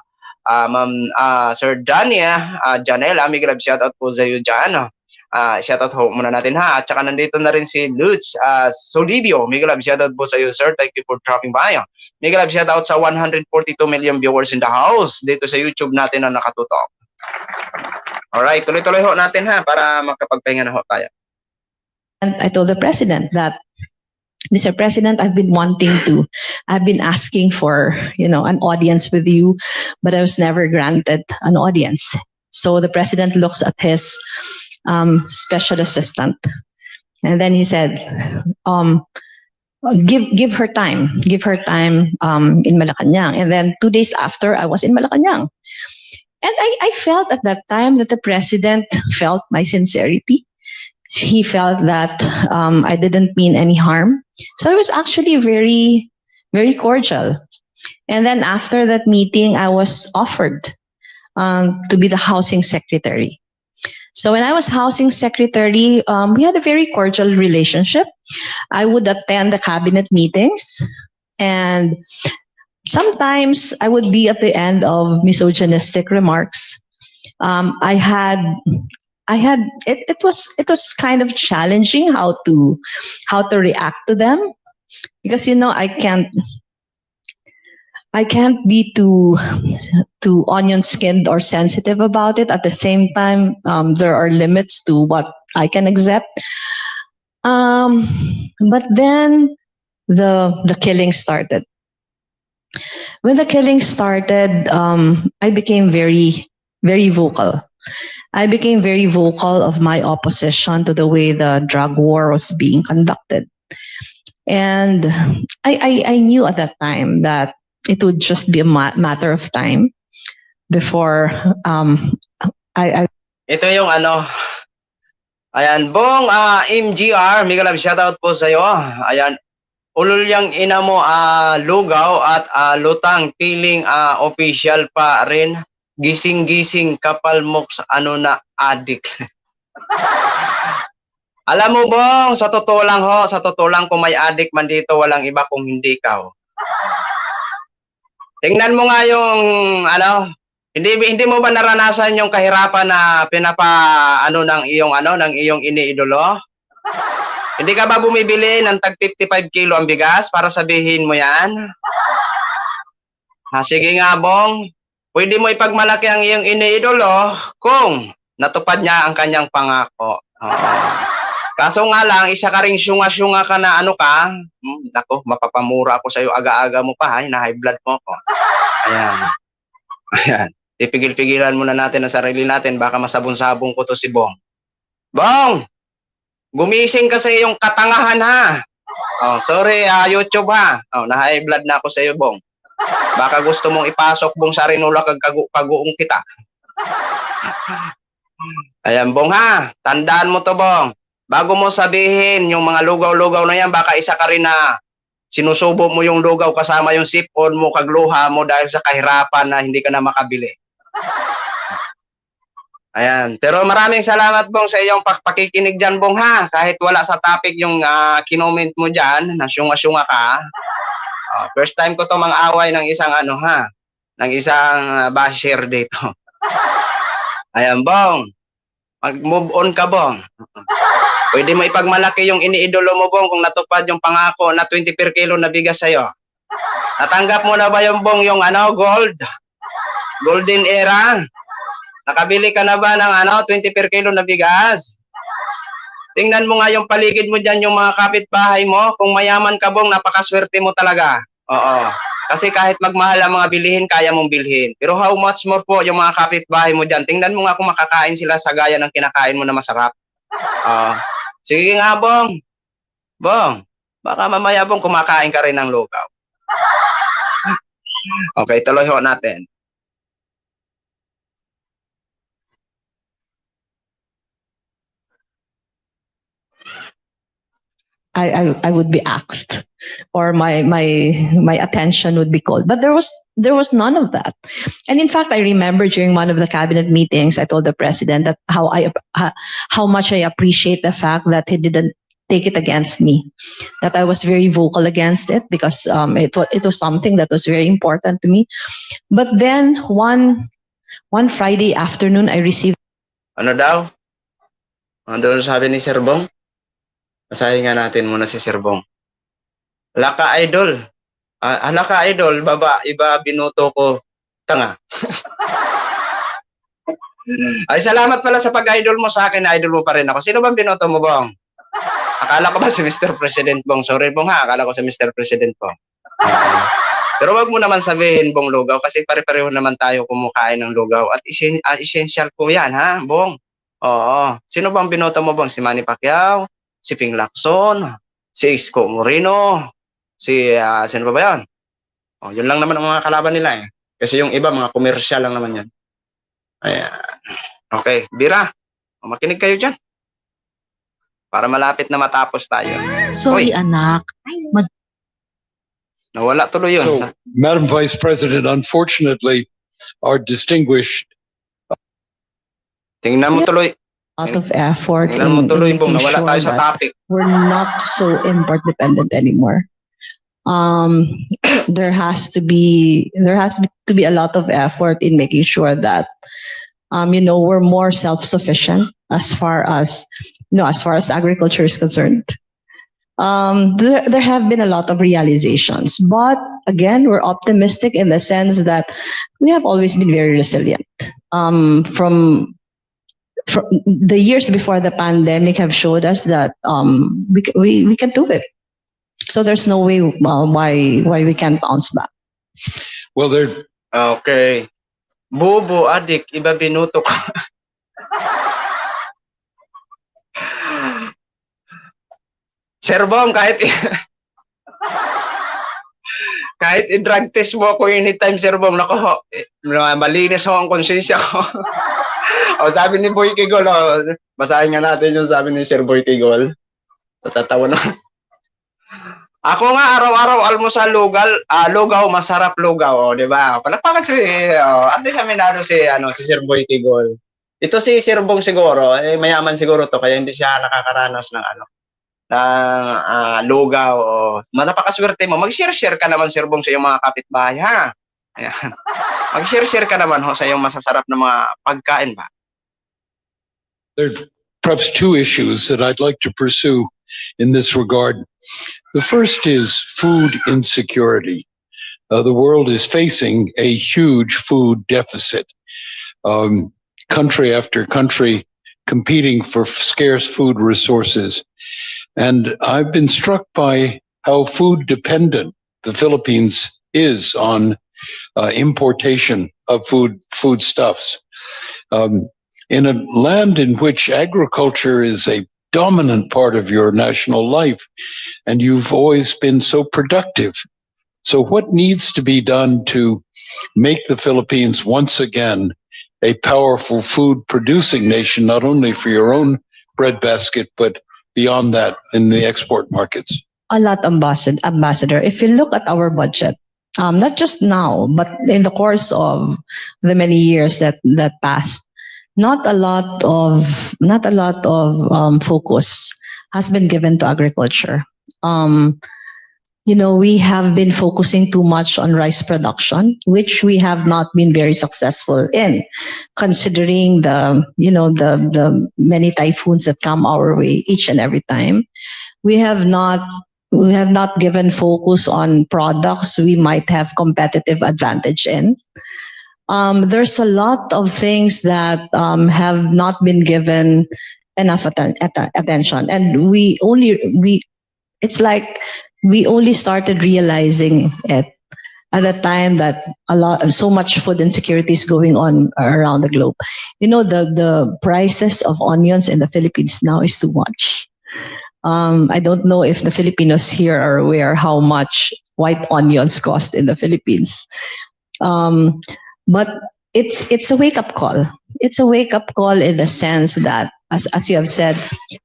Janela, mega love shoutout po sa iyo dyan. Shoutout ho muna natin, ha. At saka nandito na rin si Lutz Solivio, mega love shoutout po sa iyo, sir. Thank you for dropping by. Mega love shoutout sa 142 million viewers in the house dito sa YouTube natin na nakatutok. Alright, tuloy-tuloy ho natin, ha, para makapagpahinga na ho tayo. And I told the president that, Mr. President, I've been asking for, an audience with you, but I was never granted an audience. So the president looks at his special assistant, and then he said, give her time in Malacanang. And then 2 days after, I was in Malacanang. And I felt at that time that the president felt my sincerity. He felt that I didn't mean any harm. So it was actually very, very cordial. And then after that meeting, I was offered to be the housing secretary. So when I was housing secretary, we had a very cordial relationship. I would attend the cabinet meetings, and sometimes I would be at the end of misogynistic remarks. It was kind of challenging how to react to them, because I can't be too onion skinned or sensitive about it. At the same time, there are limits to what I can accept. But then the killing started. When the killing started, I became very, very vocal. I became very vocal of my opposition to the way the drug war was being conducted. And I knew at that time that it would just be a matter of time before I Ito yung ayan, Bong MGR, mega love shoutout po sa iyo. Ayan, ulol yang ina mo lugaw at lutang, piling official pa rin. Gising-gising, kapal mo sa adik. Alam mo, Bong, sa totoo lang kung may adik man dito, walang iba kung hindi ikaw. Tingnan mo nga yung Hindi mo ba naranasan yung kahirapan na ng iyong iniidolo? Hindi ka ba bumibili ng tag 55 kilo ang bigas para sabihin mo yan? Sige nga, Bong. Pwede mo ipagmalaki ang iyong iniidolo kung natupad niya ang kanyang pangako. Kaso nga lang, isa ka ring syunga-syunga ka na nako, mapapamura ako sa'yo aga-aga mo pa, na-high blood mo ako. Ayan. Ipigil-pigilan muna natin ang sarili natin, baka masabong-sabong ko to si Bong. Bong! Gumising ka sa iyong katangahan, ha? Sorry, YouTube, ha? Na-high blood na ako sa iyo, Bong. Baka gusto mong ipasok, Bong, sa rinula kag kaguong kita. Ayan, Bong, ha? Tandaan mo to, Bong. Bago mo sabihin yung mga lugaw-lugaw na yan, baka isa ka rin na sinusubo mo yung lugaw kasama yung sipon mo, kagluha mo dahil sa kahirapan na hindi ka na makabili. Ayan. Pero maraming salamat, Bong, sa iyong pakikinig dyan, Bong, ha? Kahit wala sa topic yung kinoment mo dyan, na syunga-syunga ka. First time ko to mang-away ng isang ng isang basher dito. Ayan, Bong. Mag-move on ka, Bong. Pwede mo ipagmalaki yung iniidolo mo, Bong, kung natupad yung pangako na 20 per kilo na bigas sa'yo. Natanggap mo na ba yung, Bong, yung gold? Golden era? Nakabili ka na ba ng 20 per kilo na bigas? Tingnan mo nga yung paligid mo dyan, yung mga kapitbahay mo. Kung mayaman ka, Bong, napakaswerte mo talaga. Oo. Kasi kahit magmahal ang mga bilihin, kaya mong bilhin. Pero how much more po yung mga kapitbahay mo dyan? Tingnan mo nga kung makakain sila sa gaya ng kinakain mo na masarap. Sige nga, Bong. Bong, baka mamaya, Bong, kumakain ka rin ng lugaw. Okay, tuloy ho natin. I would be asked, or my attention would be called. But there was none of that. And in fact, I remember during one of the cabinet meetings, I told the president that how much I appreciate the fact that he didn't take it against me, that I was very vocal against it because it was something that was very important to me. But then one Friday afternoon, I received. Ano daw? Ano sabi ni Sir Bong? Basahin nga natin muna si Sir Bong. Laka idol. Laka idol, iba binuto ko. Tanga. Ay, salamat pala sa pag-idol mo sa akin. Idol mo pa rin ako. Sino bang binoto mo, Bong? Akala ko ba si Mr. President, Bong? Sorry, Bong, ha? Akala ko si Mr. President, Bong. Pero wag mo naman sabihin, Bong, lugaw, kasi pare-pareho naman tayo kumakain ng lugaw. At essential po yan, ha, Bong? Oo. Sino bang binoto mo, Bong? Si Manny Pacquiao? Si Ping Lacson, si Isko Moreno, sino ba yan? Yun lang naman ang mga kalaban nila eh. Kasi yung iba, mga komersyal lang naman yan. Ayan. Okay, Bira, makinig kayo dyan. Para malapit na matapos tayo. Sorry, anak. Nawala tuloy yun. So, Madam Vice President, unfortunately, our distinguished Tingnan mo tuloy. Lot of effort Tingnan mo in tuloy, Bong, making nawala sure tayo sa that topic. we're not so import dependent anymore. There has to be a lot of effort in making sure that we're more self-sufficient as far as agriculture is concerned. There have been a lot of realizations, but again, we're optimistic in the sense that we have always been very resilient. From the years before the pandemic have showed us that we can do it. So there's no way why we can't bounce back. well, there. Okay. Bobo, adik, iba binuto ko. Sir Bong, kahit i-drug test mo ako anytime, Sir Bong, nako, malinis ho ang konsensya ko. Sabi ni Boy Kigol, basahin nga natin yung sabi ni Sir Boy Kigol. Tatawa na. Ako nga, araw-araw almusal lugaw, masarap lugaw, di ba? Palakpakan at least aminado si Sir Boy Kigol. Ito si Sir Bong siguro, mayaman siguro to, kaya hindi siya nakakaranas ng lugaw. Napakaswerte mo. Mag-share ka naman, Sir Bong, sa iyong mga kapitbahay, ha? Ayan. Mag-share-share ka naman ho sa iyong masasarap na mga pagkain ba? There are perhaps two issues that I'd like to pursue in this regard. The first is food insecurity. The world is facing a huge food deficit. Country after country competing for scarce food resources. And I've been struck by how food dependent the Philippines is on importation of foodstuffs. In a land in which agriculture is a dominant part of your national life, and you've always been so productive. So what needs to be done to make the Philippines once again a powerful food producing nation, not only for your own breadbasket, but beyond that in the export markets? A lot, Ambassador. If you look at our budget, not just now, but in the course of the many years that passed, not a lot of focus has been given to agriculture. We have been focusing too much on rice production, which we have not been very successful in, considering the many typhoons that come our way each and every time. We have not given focus on products we might have competitive advantage in. There's a lot of things that have not been given enough attention, and it's like we only started realizing it at the time that so much food insecurity is going on around the globe. The prices of onions in the Philippines now is too much. I don't know if the Filipinos here are aware how much white onions cost in the Philippines. But it's a wake-up call. It's a wake-up call in the sense that, as you have said,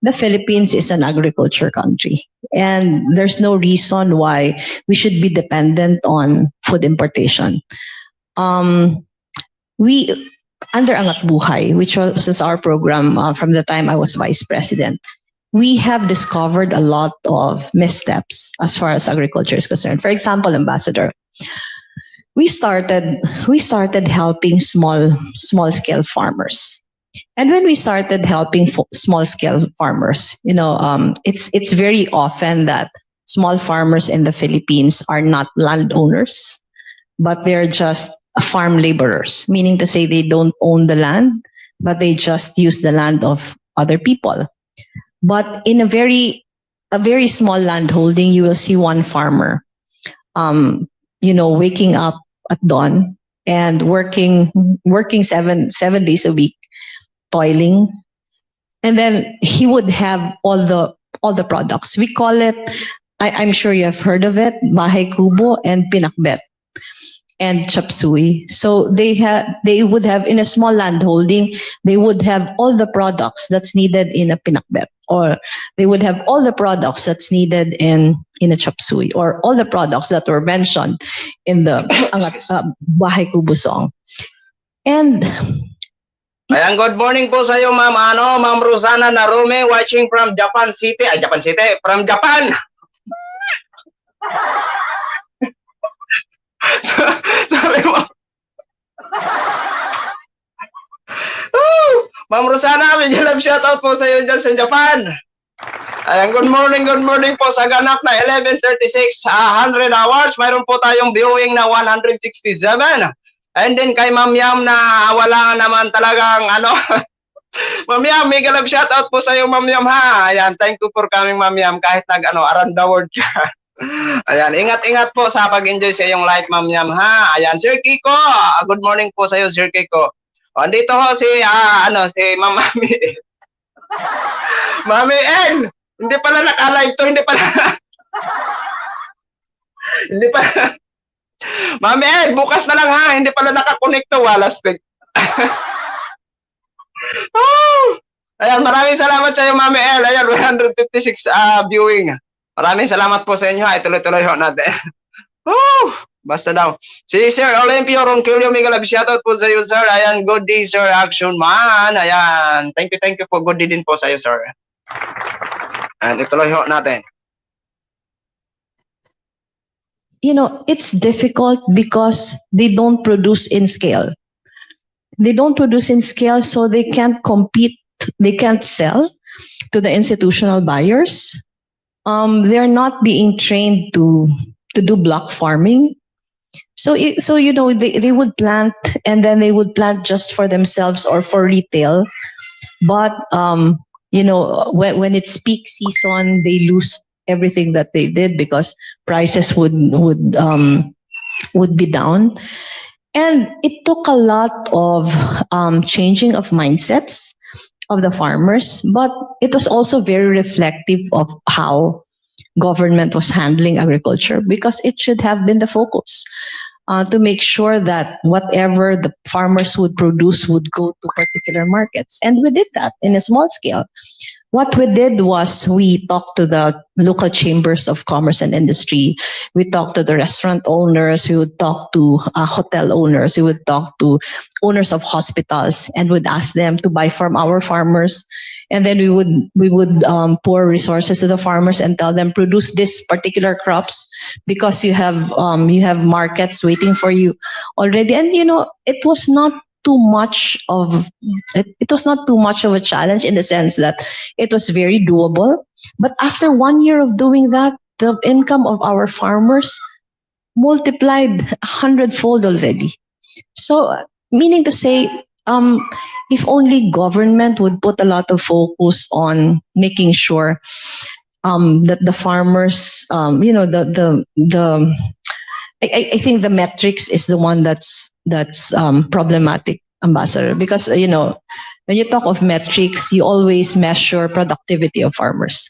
the Philippines is an agriculture country. And there's no reason why we should be dependent on food importation. We, under Angat Buhay, which was our program from the time I was vice president, we have discovered a lot of missteps as far as agriculture is concerned. For example, Ambassador, we started helping small scale farmers. And when we started helping small scale farmers, it's very often that small farmers in the Philippines are not landowners, but they're just farm laborers, meaning to say they don't own the land, but they just use the land of other people. But in a very small land holding, you will see one farmer, waking up at dawn and working 7 days a week, toiling, and then he would have all the products. We call it, I'm sure you have heard of it, bahay kubo and pinakbet and chop suey. So they would have, in a small land holding, they would have all the products that's needed in a pinakbet, or they would have all the products that's needed in a chop suey, or all the products that were mentioned in the bahay kubo song. And ayan, good morning po sa iyo, Ma'am Rosana Narume, watching from Japan City. From Japan. Sorry, Ma'am. Ma'am Rosana, may love shoutout po sa iyo dyan sa Japan. Ayan, good morning po sa ganap na 11:36, 100 hours. Mayroon po tayong viewing na 167. And then kay Ma'am Yam na wala naman talagang Ma'am Yam, may galab shoutout po sa iyo, Ma'am Yam, ha. Ayan, thank you for coming, Ma'am Yam, kahit around the world ka. Ayan, ingat po sa pag-enjoy sa iyong life, Ma'am Yam, ha. Ayan, Sir Kiko, good morning po sa iyo, Sir Kiko. O, dito ho si Ma'am Mami. Mami N, hindi pala naka-live to, hindi pala. Mami, bukas na lang, ha. Hindi pala nakakonect to, walas. Ayan, maraming salamat sa iyo, Mami L. Ayan, 156 viewing. Maraming salamat po sa inyo, ha. Ituloy-tuloy ho natin. Basta daw. Si Sir Olympio Ronquillo, may galab shoutout po sa iyo, sir. Ayan, good day, sir. Action man. Ayan, thank you po. Good day din po sa iyo, sir. Ayan, ituloy ho natin. it's difficult because they don't produce in scale. They don't produce in scale, so they can't compete. They can't sell to the institutional buyers. They're not being trained to do block farming. So they would plant, and then they would plant just for themselves or for retail. But when it's peak season, they lose everything that they did because prices would be down. And it took a lot of changing of mindsets of the farmers, but it was also very reflective of how government was handling agriculture, because it should have been the focus to make sure that whatever the farmers would produce would go to particular markets. And we did that in a small scale. What we did was we talked to the local chambers of commerce and industry. We talked to the restaurant owners. We would talk to hotel owners. We would talk to owners of hospitals and would ask them to buy from our farmers. And then we would pour resources to the farmers and tell them, produce this particular crops because you have markets waiting for you already. And it was not too much of it was not too much of a challenge, in the sense that it was very doable. But after 1 year of doing that, the income of our farmers multiplied 100-fold already. So, meaning to say, if only government would put a lot of focus on making sure that the farmers, I think the metrics is the one that's problematic, Ambassador, because when you talk of metrics, you always measure productivity of farmers,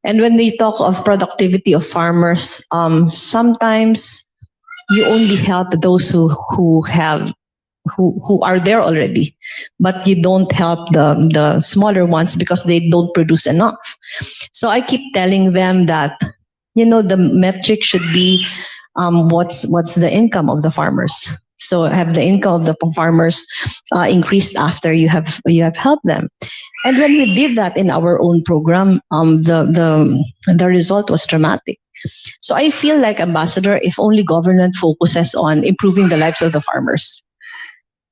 and when you talk of productivity of farmers, sometimes you only help those who are there already, but you don't help the smaller ones because they don't produce enough. So I keep telling them that the metric should be what's the income of the farmers. So have the income of the farmers increased after you have helped them. And when we did that in our own program, the result was dramatic. So I feel like, Ambassador, if only government focuses on improving the lives of the farmers,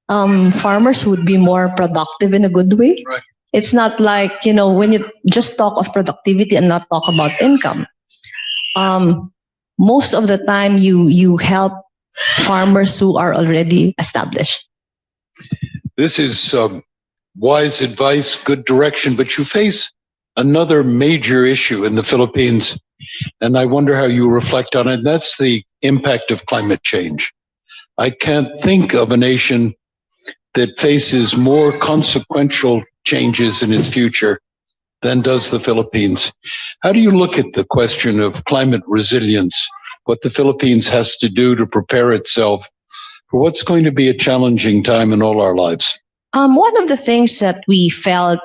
farmers would be more productive in a good way. Right. It's not like, when you just talk of productivity and not talk about income. Most of the time you help farmers who are already established. This is wise advice, good direction, but you face another major issue in the Philippines, and I wonder how you reflect on it. And that's the impact of climate change. I can't think of a nation that faces more consequential changes in its future than does the Philippines. How do you look at the question of climate resilience, what the Philippines has to do to prepare itself for what's going to be a challenging time in all our lives? One of the things that we felt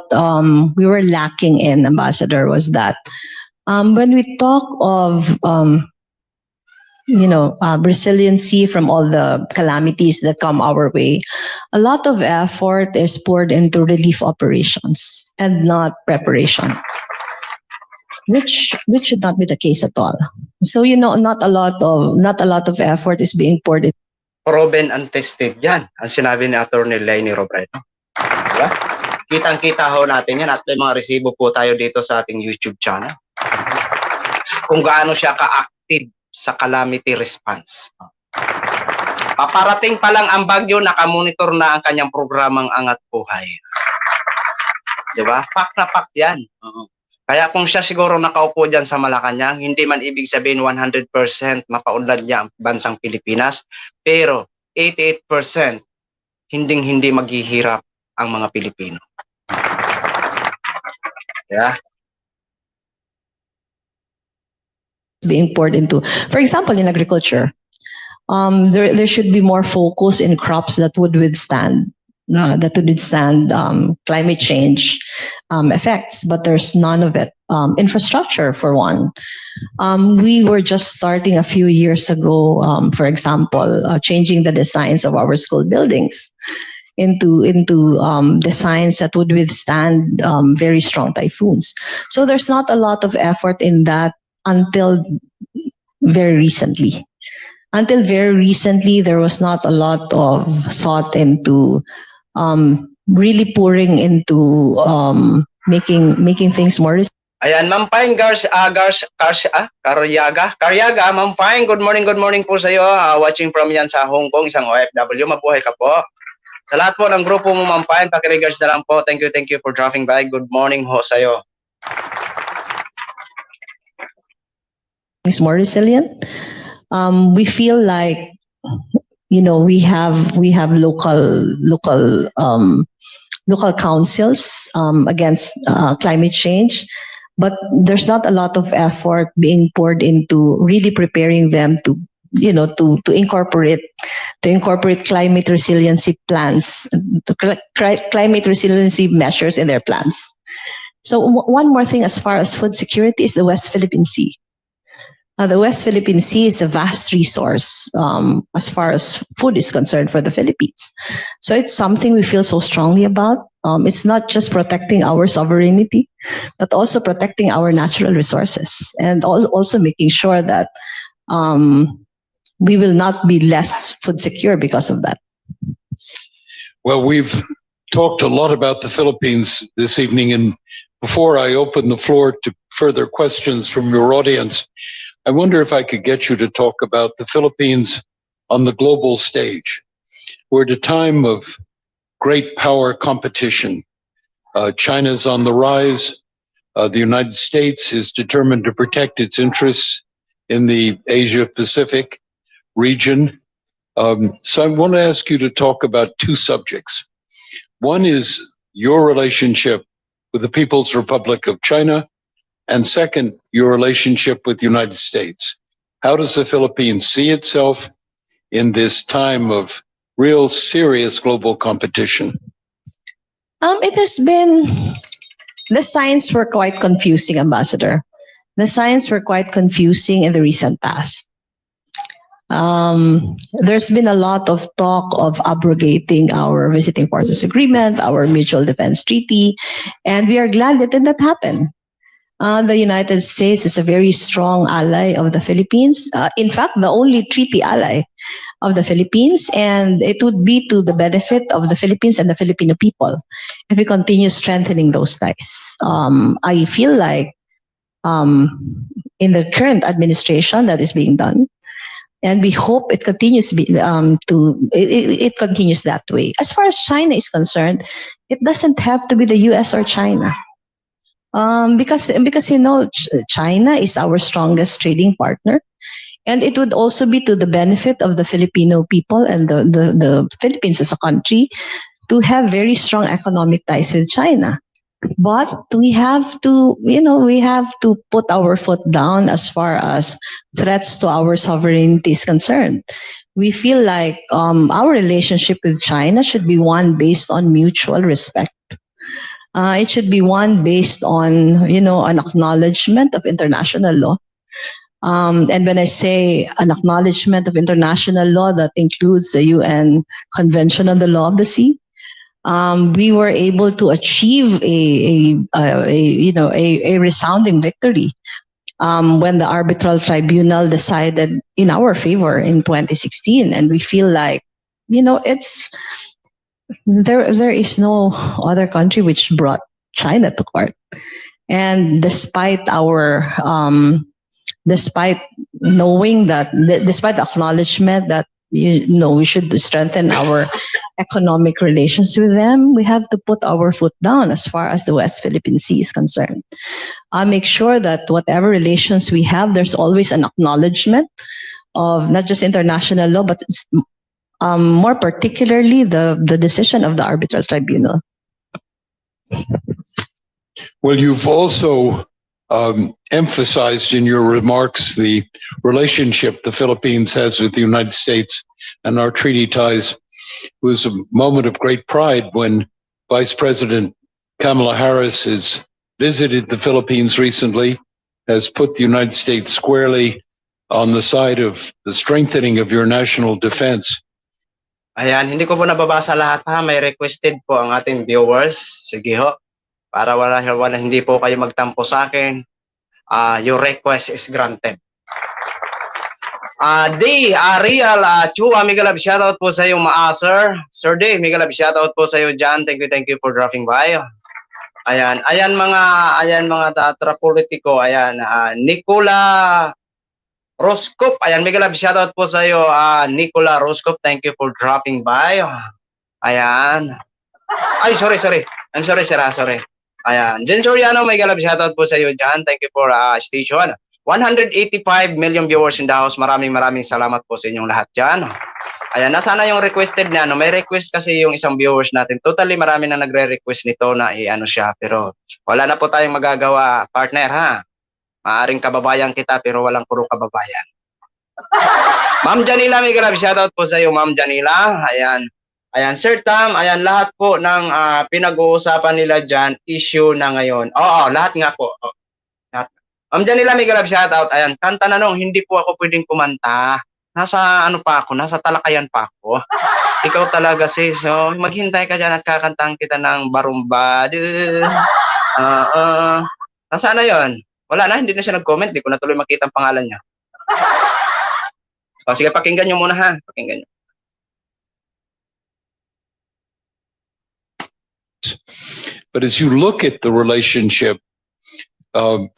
we were lacking in, Ambassador, was that when we talk of resiliency from all the calamities that come our way, a lot of effort is poured into relief operations and not preparation, which should not be the case at all. So not a lot of effort is being poured in. Proven and tested yan, ang sinabi ni Atty. Leni Robredo. Diba? Kitang-kita ho natin yan at may mga resibo po tayo dito sa ating YouTube channel. Kung gaano siya ka-active sa calamity response. Paparating pa lang ang bagyo, nakamonitor na ang kanyang programang Angat Buhay. Diba? Pak na pak yan. Kaya kung siya siguro nakaupo dyan sa Malacanang, hindi man ibig sabihin 100% mapaunlad niya ang bansang Pilipinas, pero 88% hindi maghihirap ang mga Pilipino. Yeah. Being poured into, for example, in agriculture, there should be more focus in crops that would withstand climate change effects, but there's none of it. Infrastructure, for one. We were just starting a few years ago, for example, changing the designs of our school buildings into designs that would withstand very strong typhoons. So there's not a lot of effort in that until very recently. Until very recently, there was not a lot of thought into really pouring into making things more. Ayan, Ma'am Pine Karyaga, Ma'am Pine, good morning po sa iyo. Watching from yan sa Hong Kong, isang OFW, mabuhay ka po. Sa lahat po ng grupo mo, Ma'am Pine, paki-regards na lang po. Thank you for dropping by. Good morning ho sa iyo. Is more resilient. We feel like, you know, we have local councils against climate change, but there's not a lot of effort being poured into really preparing them to, you know, to incorporate climate resiliency plans, climate resiliency measures in their plans. So one more thing, as far as food security, is the West Philippine Sea. The West Philippine Sea is a vast resource as far as food is concerned for the Philippines. So it's something we feel so strongly about. It's not just protecting our sovereignty, but also protecting our natural resources, and also making sure that we will not be less food secure because of that. Well, we've talked a lot about the Philippines this evening, and before I open the floor to further questions from your audience, I wonder if I could get you to talk about the Philippines on the global stage. We're at a time of great power competition. China's on the rise. The United States is determined to protect its interests in the Asia-Pacific region. So I want to ask you to talk about two subjects. One is your relationship with the People's Republic of China, and second, your relationship with the United States. How does the Philippines see itself in this time of real serious global competition? It has been, the signs were quite confusing, Ambassador. The signs were quite confusing in the recent past. There's been a lot of talk of abrogating our visiting forces agreement, our mutual defense treaty, and we are glad that did not happen. The United States is a very strong ally of the Philippines. In fact, the only treaty ally of the Philippines, and it would be to the benefit of the Philippines and the Filipino people if we continue strengthening those ties. I feel like in the current administration that is being done, and we hope it continues it continues that way. As far as China is concerned, it doesn't have to be the U.S. or China. Because you know, China is our strongest trading partner, and it would also be to the benefit of the Filipino people and the Philippines as a country to have very strong economic ties with China. But we have to, you know, we have to put our foot down as far as threats to our sovereignty is concerned. We feel like our relationship with China should be one based on mutual respect. It should be one based on, you know, an acknowledgement of international law. And when I say an acknowledgement of international law, that includes the UN Convention on the Law of the Sea. We were able to achieve a resounding victory when the arbitral tribunal decided in our favor in 2016, and we feel like, you know, there is no other country which brought China to court. And despite knowing that, despite the acknowledgement that, you know, we should strengthen our economic relations with them, we have to put our foot down as far as the West Philippine Sea is concerned. Make sure that whatever relations we have, there's always an acknowledgement of not just international law, but more particularly the decision of the arbitral tribunal. Well, you've also emphasized in your remarks the relationship the Philippines has with the United States and our treaty ties. It was a moment of great pride when Vice President Kamala Harris has visited the Philippines recently, has put the United States squarely on the side of the strengthening of your national defense. Ayan, hindi ko po nababasa lahat ha. May requested po ang ating viewers. Sige ho. Para wala hindi po kayo magtampo sa akin. Your request is granted. Day, Real, Chua, mega love shoutout po sa iyo, Sir. Sir Day, mega love shoutout po sa iyo dyan. Thank you for dropping by. Ayan mga politiko, Nicola Roscop, mega love shoutout po sa iyo, Nicola Roscop. Thank you for dropping by. Ayan. Ay, sorry. I'm sorry, sir. Sorry. Ayan. Jen Soriano, mega love shoutout po sa iyo dyan. Thank you for station. 185 million viewers in the house. Maraming salamat po sa inyong lahat dyan. Ayan, nasana yung requested na may request kasi yung isang viewers natin. Totally marami na nagre-request nito na i-ano siya, pero wala na po tayong magagawa, partner, ha? Maaring kababayan kita pero walang puro kababayan. Ma'am Janila, may grab shoutout po sa iyo, Ma'am Janila. Ayan, Sir Tam, lahat po ng pinag-uusapan nila dyan, issue na ngayon. Oo, lahat nga po. Ma'am Janila, may grab shoutout. Ayan, kanta na nung, hindi po ako pwedeng kumanta. Nasa nasa talakayan pa ako. Ikaw talaga sis, so maghintay ka dyan at kakantahan kita ng barumba. Nasaan na yun? Wala na, hindi na siya nag-comment, hindi ko na tuloy makita ang pangalan niya. O sige, pakinggan nyo muna ha, pakinggan nyo. But as you look at the relationship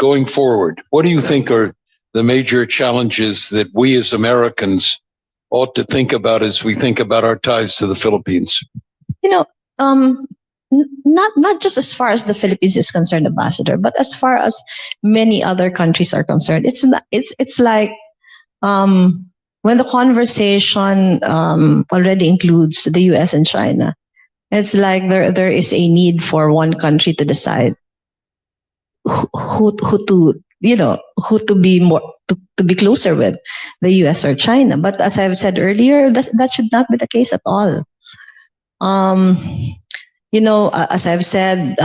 going forward, what do you think are the major challenges that we as Americans ought to think about as we think about our ties to the Philippines? Not just as far as the Philippines is concerned, Ambassador, but as far as many other countries are concerned. It's like when the conversation already includes the U.S. and China, it's like there is a need for one country to decide who to be more to be closer with, the U.S. or China. But as I've said earlier, that should not be the case at all. As I've said.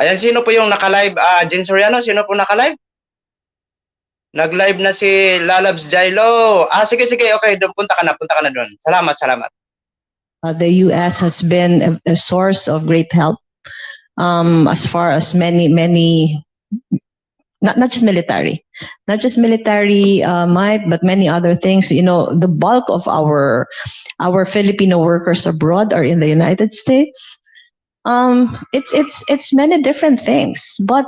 Ayan, sino po yung naka-live? Jen Soriano, sino po naka-live? Nag-live na si Lalabs Jailo. Sige, okay, punta ka na doon. Salamat. The U.S. has been a source of great help as far as many, not just military might, but many other things. The bulk of our Filipino workers abroad are in the United States. It's many different things, but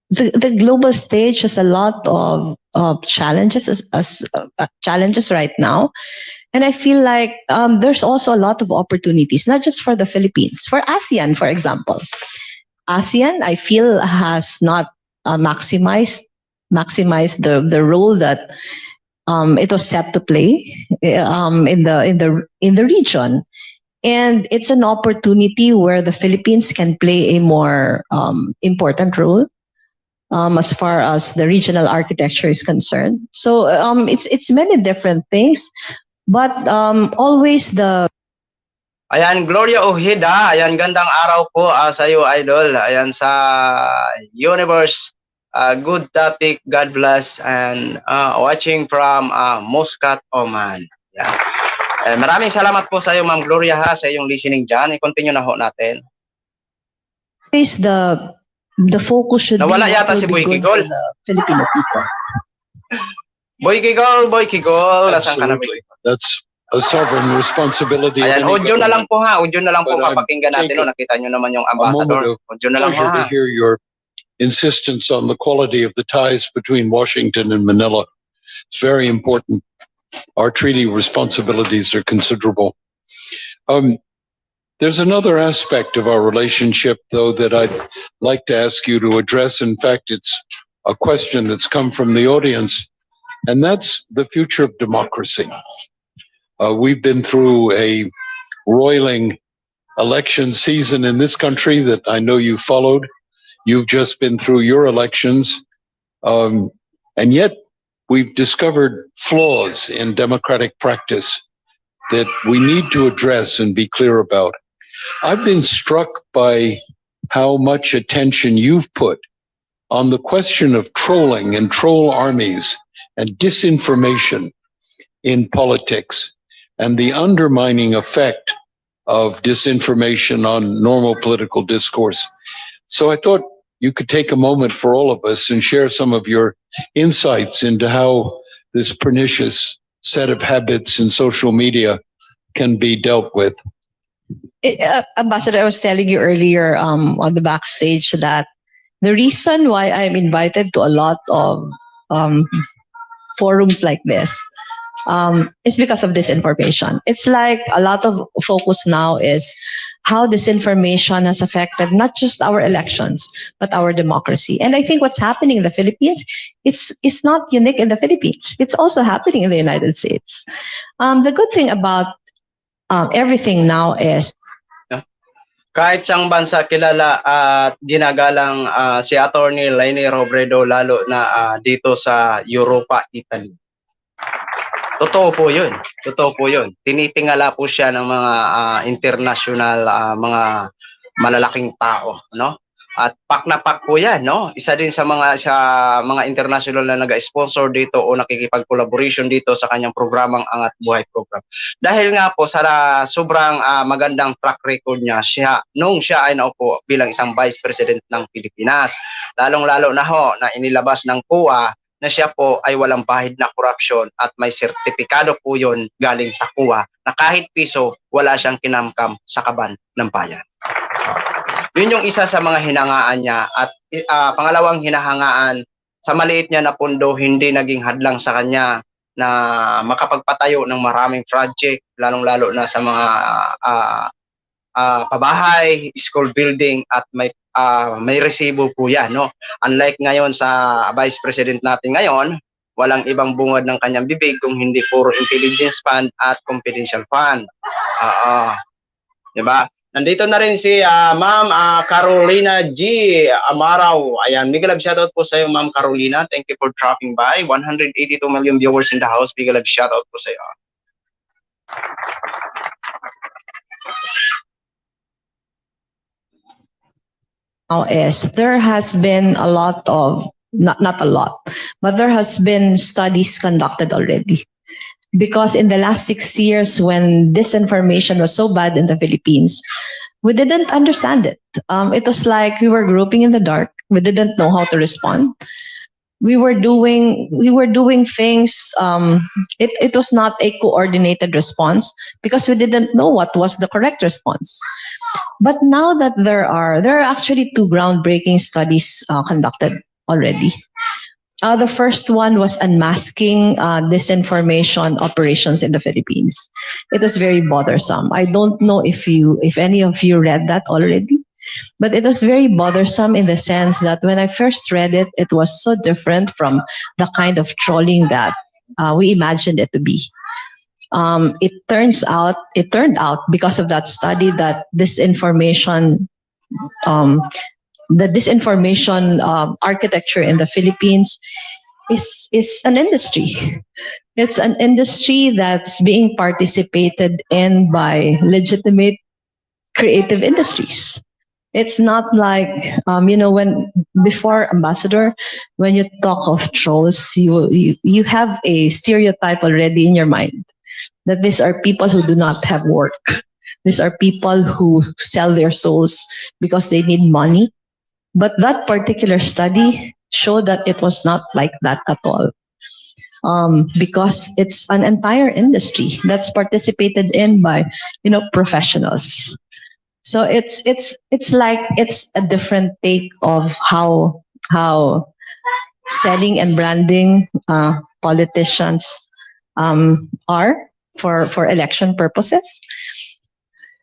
the global stage has a lot of challenges challenges right now, and I feel like there's also a lot of opportunities, not just for the Philippines, for ASEAN, for example. ASEAN, I feel, has not maximized the role that it was set to play in the region, and it's an opportunity where the Philippines can play a more important role as far as the regional architecture is concerned. So it's many different things, but always the. Ayan, Gloria Ojeda, ayan, gandang araw po sa iyo, idol. Ayan, sa Universe, good topic, God bless, and watching from Muscat, Oman. Yeah. Maraming salamat po sa iyo, Ma'am Gloria, sa iyong listening dyan. I-continue na ho natin. The focus should nawala be yata si Boy Kigol. The Filipino people. Boy Kigol, nasaan ka na? That's a sovereign responsibility. Ayan, audio na lang po papakinggan natin. Nakita nyo naman yung ambassador. Audio na lang pleasure to hear your insistence on the quality of the ties between Washington and Manila. It's very important. Our treaty responsibilities are considerable. There's another aspect of our relationship, though, that I'd like to ask you to address. In fact, it's a question that's come from the audience, and that's the future of democracy. We've been through a roiling election season in this country that I know you followed. You've just been through your elections, and yet we've discovered flaws in democratic practice that we need to address and be clear about. I've been struck by how much attention you've put on the question of trolling and troll armies and disinformation in politics and the undermining effect of disinformation on normal political discourse. So I thought you could take a moment for all of us and share some of your insights into how this pernicious set of habits in social media can be dealt with. Ambassador, I was telling you earlier on the backstage that the reason why I'm invited to a lot of forums like this is because of this information. It's like a lot of focus now is how this information has affected not just our elections, but our democracy. And I think what's happening in the Philippines, it's not unique in the Philippines. It's also happening in the United States. The good thing about everything now is Kahit sang bansa kilala at ginagalang si Atty. Leni Robredo lalo na dito sa Europa, Italy. Totoo po 'yun. Totoo po 'yun. Tinitingala po siya ng mga international mga malalaking tao, no? At pak na pak po 'yan, no? Isa din sa mga international na nag-sponsor dito o nakikipag-collaboration dito sa kanyang programang Angat Buhay program. Dahil nga po sa sobrang magandang track record niya, nung siya ay naupo bilang isang Vice President ng Pilipinas. Lalong-lalo na ho na inilabas ng COA na siya po ay walang bahid na korupsyon at may sertipikado po yun galing sa COA na kahit piso wala siyang kinamkam sa kaban ng bayan. Yun yung isa sa mga hinangaan niya at pangalawang hinahangaan sa maliit niya na pundo hindi naging hadlang sa kanya na makapagpatayo ng maraming project lalong-lalo na sa mga pabahay, school building at may resibo po yan, no? Unlike ngayon sa Vice President natin ngayon, walang ibang bungad ng kanyang bibig kung hindi puro intelligence fund at confidential fund. Diba? Nandito na rin si Ma'am Carolina G. Amaraw. Ayan, big love shoutout po sa iyo, Ma'am Carolina. Thank you for dropping by. 182 million viewers in the house. Big love shoutout po sa iyo. Now is there has been a lot of, not a lot, but there has been studies conducted already. Because in the last 6 years, when disinformation was so bad in the Philippines, we didn't understand it. It was like we were groping in the dark. We didn't know how to respond. We were doing things. It was not a coordinated response because we didn't know what was the correct response. But now that there are actually 2 groundbreaking studies conducted already. The first one was unmasking disinformation operations in the Philippines. It was very bothersome. I don't know if any of you read that already, but it was very bothersome in the sense that when I first read it, it was so different from the kind of trolling that we imagined it to be. It turned out because of that study that disinformation architecture in the Philippines is an industry. It's an industry that's being participated in by legitimate creative industries. It's not like, when before Ambassador, when you talk of trolls, you have a stereotype already in your mind that these are people who do not have work. These are people who sell their souls because they need money. But that particular study showed that it was not like that at all. Because it's an entire industry that's participated in by, professionals. So it's like it's a different take of how selling and branding politicians are for election purposes.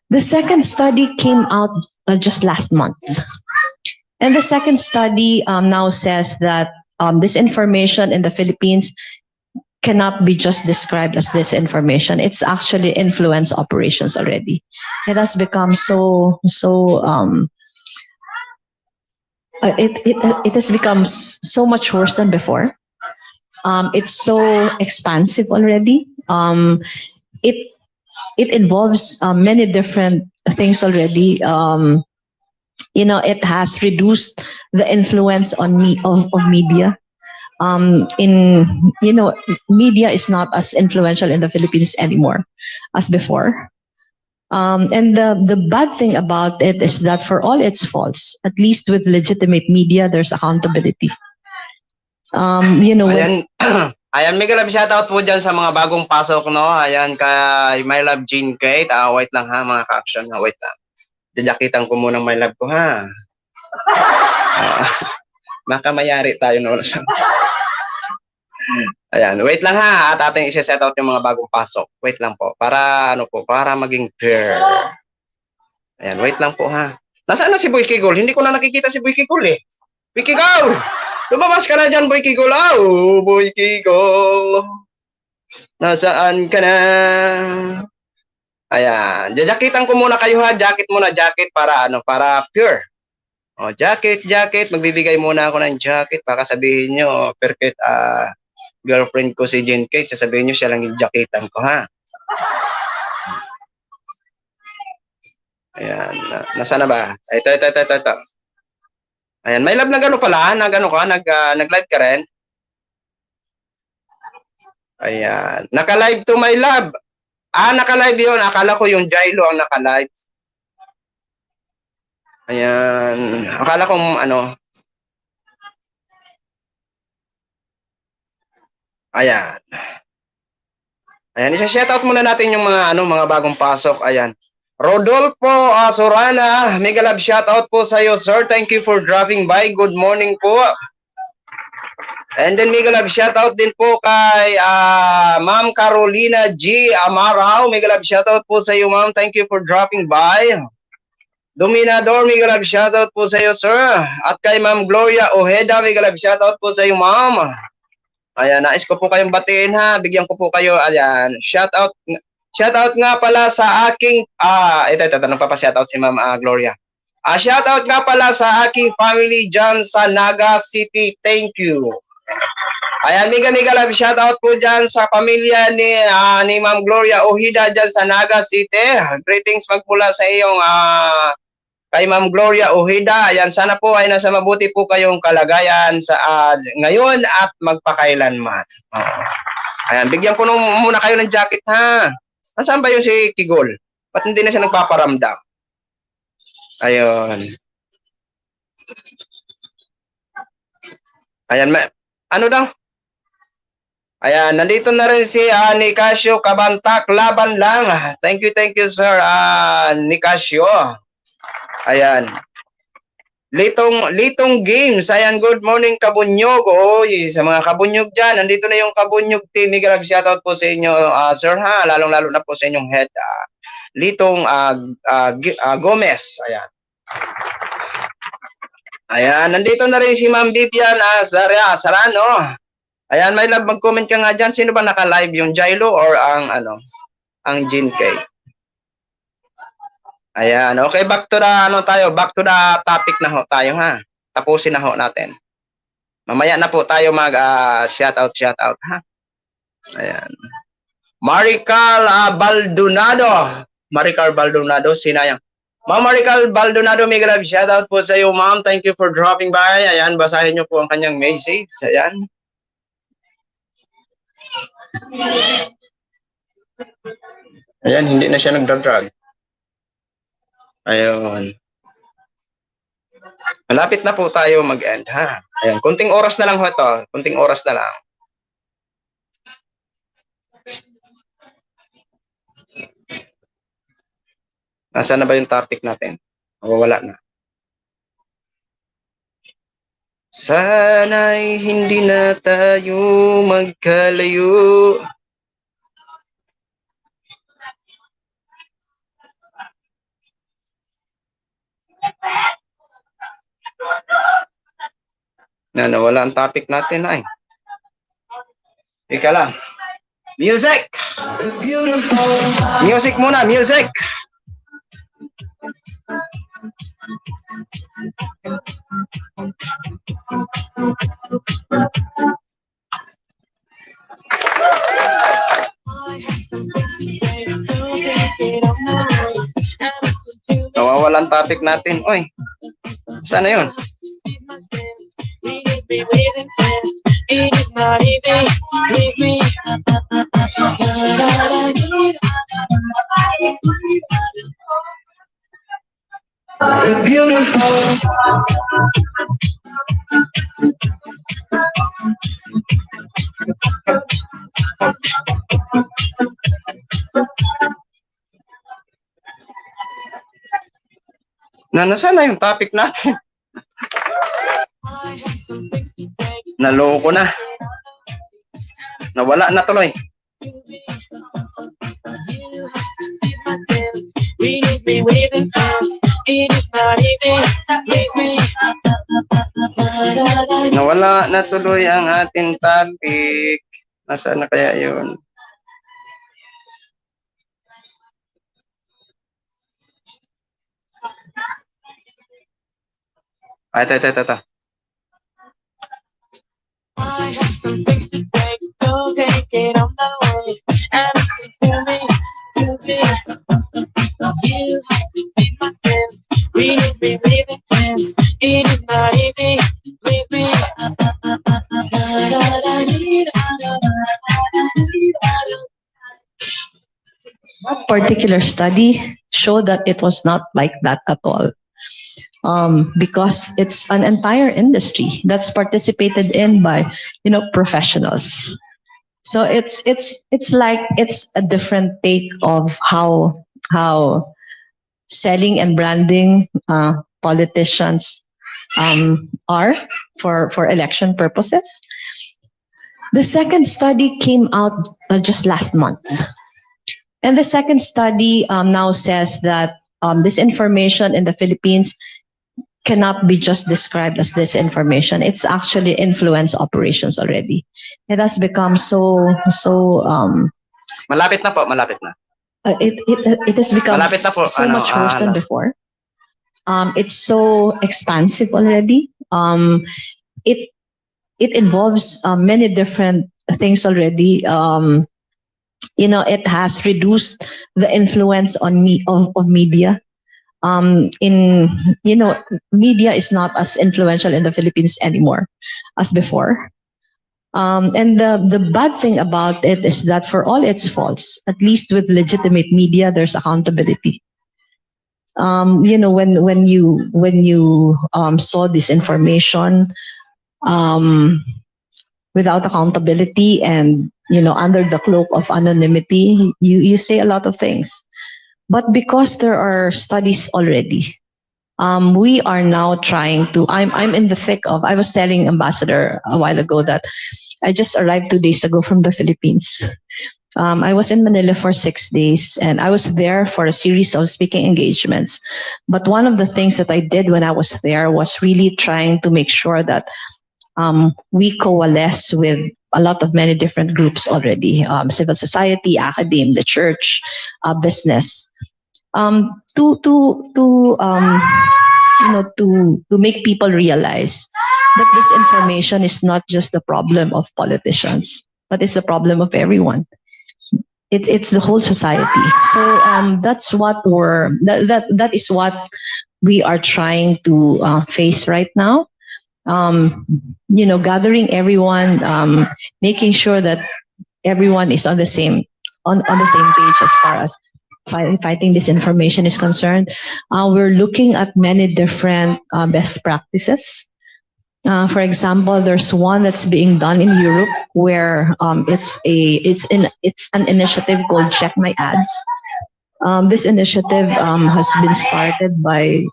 The second study came out just last month. And the second study now says that disinformation in the Philippines cannot be just described as disinformation. It's actually influence operations already. It has become it has become so much worse than before. It's so expansive already. It involves many different things already. It has reduced the influence of media. Media is not as influential in the Philippines anymore as before. And the bad thing about it is that for all its faults, at least with legitimate media, there's accountability. You know, Ayan, ayan, mega love shoutout po dyan sa mga bagong pasok, no? Ayan, kay My Love Jean Kate. Wait lang ha, mga ka-action. Wait lang. Jajakitan ko muna My Love ko, ha? Baka mayari tayo, no? Ayan, wait lang ha. At ating isa-set out yung mga bagong pasok. Wait lang po. Para, ano po, para maging fair. Ayan, wait lang po ha. Nasaan na si Boy Kigol? Hindi ko na nakikita si Boy Kigol eh. Boy Kigol! Lumabas ka na dyan, Boy Kigol. Oh, Boy Kigol. Nasaan ka na? Ayan. Jajakitan ko muna kayo ha. Jacket muna, jacket para ano, para pure. O, jacket. Magbibigay muna ako ng jacket. Baka sabihin nyo, perfect girlfriend ko si Jean Kate. Sasabihin nyo siya lang yung jacketan ko ha. Ayan. Nasaan na ba? Ito. Ayan, may love na gano'n pala, nag-live ka rin. Ayan, naka-live to my love. Naka-live yun, akala ko yung Jilo ang naka-live. Ayan, akala kong ano. Ayan. Ayan, isa-shoutout muna natin yung mga bagong pasok. Ayan. Rodolfo Sorana, mega love shoutout po sa iyo, sir. Thank you for dropping by. Good morning po. And then mega love shoutout din po kay Ma'am Carolina G. Amaraw. Mega love shoutout po sa iyo, ma'am. Thank you for dropping by. Dominador, mega love shoutout po sa iyo, sir. At kay Ma'am Gloria Ojeda, mega love shoutout po sa iyo, ma'am. Ayan, nais ko po kayong batiin ha. Bigyan ko po kayo. Ayan, shoutout nga pala sa aking ito nagpapa-shoutout si Ma'am Gloria. Shoutout nga pala sa aking family dyan sa Naga City. Thank you. Ayan, mega love shoutout po dyan sa pamilya ni Ma'am Gloria Ojeda dyan sa Naga City. Greetings magmula sa iyong kay Ma'am Gloria Ojeda. Ayan, sana po ay nasa mabuti po kayong kalagayan sa ngayon at magpakailanman. Ayan, bigyan ko muna kayo ng jacket ha. Nasaan ba yung si Kigol? Ba't hindi na siya nagpaparamdam? Ayun. Ayan, ano daw? Ayan, nandito na rin si Nicasio Cabantac, laban lang. Thank you sir, Nicasio. Ayan. Litong Games. Ayan, good morning Kabunyog. Oy, sa mga Kabunyog dyan, nandito na yung Kabunyog team. Mega shoutout po sa inyo, sir ha. Lalong-lalo na po sa inyong head. Litong Gomez. Ayan. Ayan, nandito na rin si Ma'am Vivian Sarano. Ayan, may love, mag-comment ka nga dyan. Sino ba naka-live, yung Jilo or ang Jean Kate? Ayan, okay, back to the topic na ho tayo ha. Tapusin na ho natin. Mamaya na po tayo mag shoutout ha. Ayan. Marical Baldonado, sinayang. Ma'am Marical Baldonado, mega love shoutout po sa iyo, ma'am. Thank you for dropping by. Ayan, basahin niyo po ang kanyang message. Ayan. Ayan, hindi na siya nagdrag-drag. Ayun. Malapit na po tayo mag-end ha. Ayan, kunting oras na lang ho ito. Kunting oras na lang. Nasaan na ba yung topic natin? Wala na. Sana'y hindi na tayo magkalayo. Nawala ang topic natin ay. Ika lang. Music! Music muna, music! Nawawalan topic natin. Oy, sana yun? Beautiful. Nasaan na yung topic natin? Naloko na. Nawala na tuloy. Nawala na tuloy ang ating topic. Nasaan na kaya yun? Ay, ito. I have some things to say, don't take it on my way. And listen to me. You have to see my friends. We need to be really intense. It is not easy, believe me. That particular study showed that it was not like that at all. Because it's an entire industry that's participated in by, professionals. So it's like it's a different take of how selling and branding politicians are for election purposes. The second study came out just last month, and the second study now says that this information in the Philippines cannot be just described as disinformation. It's actually influence operations already. It has become so Malapit na po, malapit na. It has become Malapit na po. so much worse than before. It's so expansive already. It involves many different things already. It has reduced the influence on of media. Media is not as influential in the Philippines anymore as before. And the bad thing about it is that for all its faults, at least with legitimate media, there's accountability. When you saw this information without accountability and under the cloak of anonymity, you say a lot of things. But because there are studies already, we are now trying to. I'm in the thick of. I was telling Ambassador a while ago that I just arrived 2 days ago from the Philippines. I was in Manila for 6 days, and I was there for a series of speaking engagements. But one of the things that I did when I was there was really trying to make sure that we coalesce with a lot of many different groups already, civil society, academe, the church, business, to make people realize that this information is not just the problem of politicians, but it's the problem of everyone. It's the whole society. So that's what that is what we are trying to face right now. Gathering everyone, making sure that everyone is on the same page as far as fighting disinformation is concerned. We're looking at many different best practices. For example, there's one that's being done in Europe where it's an initiative called Check My Ads. This initiative has been started by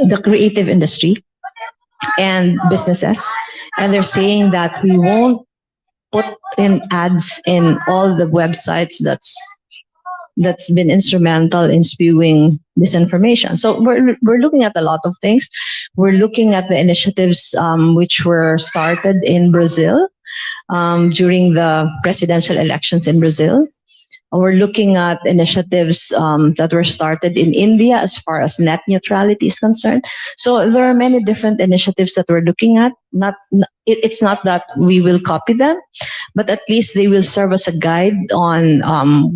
the creative industry and businesses, and they're saying that we won't put in ads in all the websites that's been instrumental in spewing disinformation. So we're looking at a lot of things. We're looking at the initiatives which were started in Brazil during the presidential elections in Brazil. We're looking at initiatives that were started in India as far as net neutrality is concerned. So there are many different initiatives that we're looking at. It's not that we will copy them, but at least they will serve as a guide on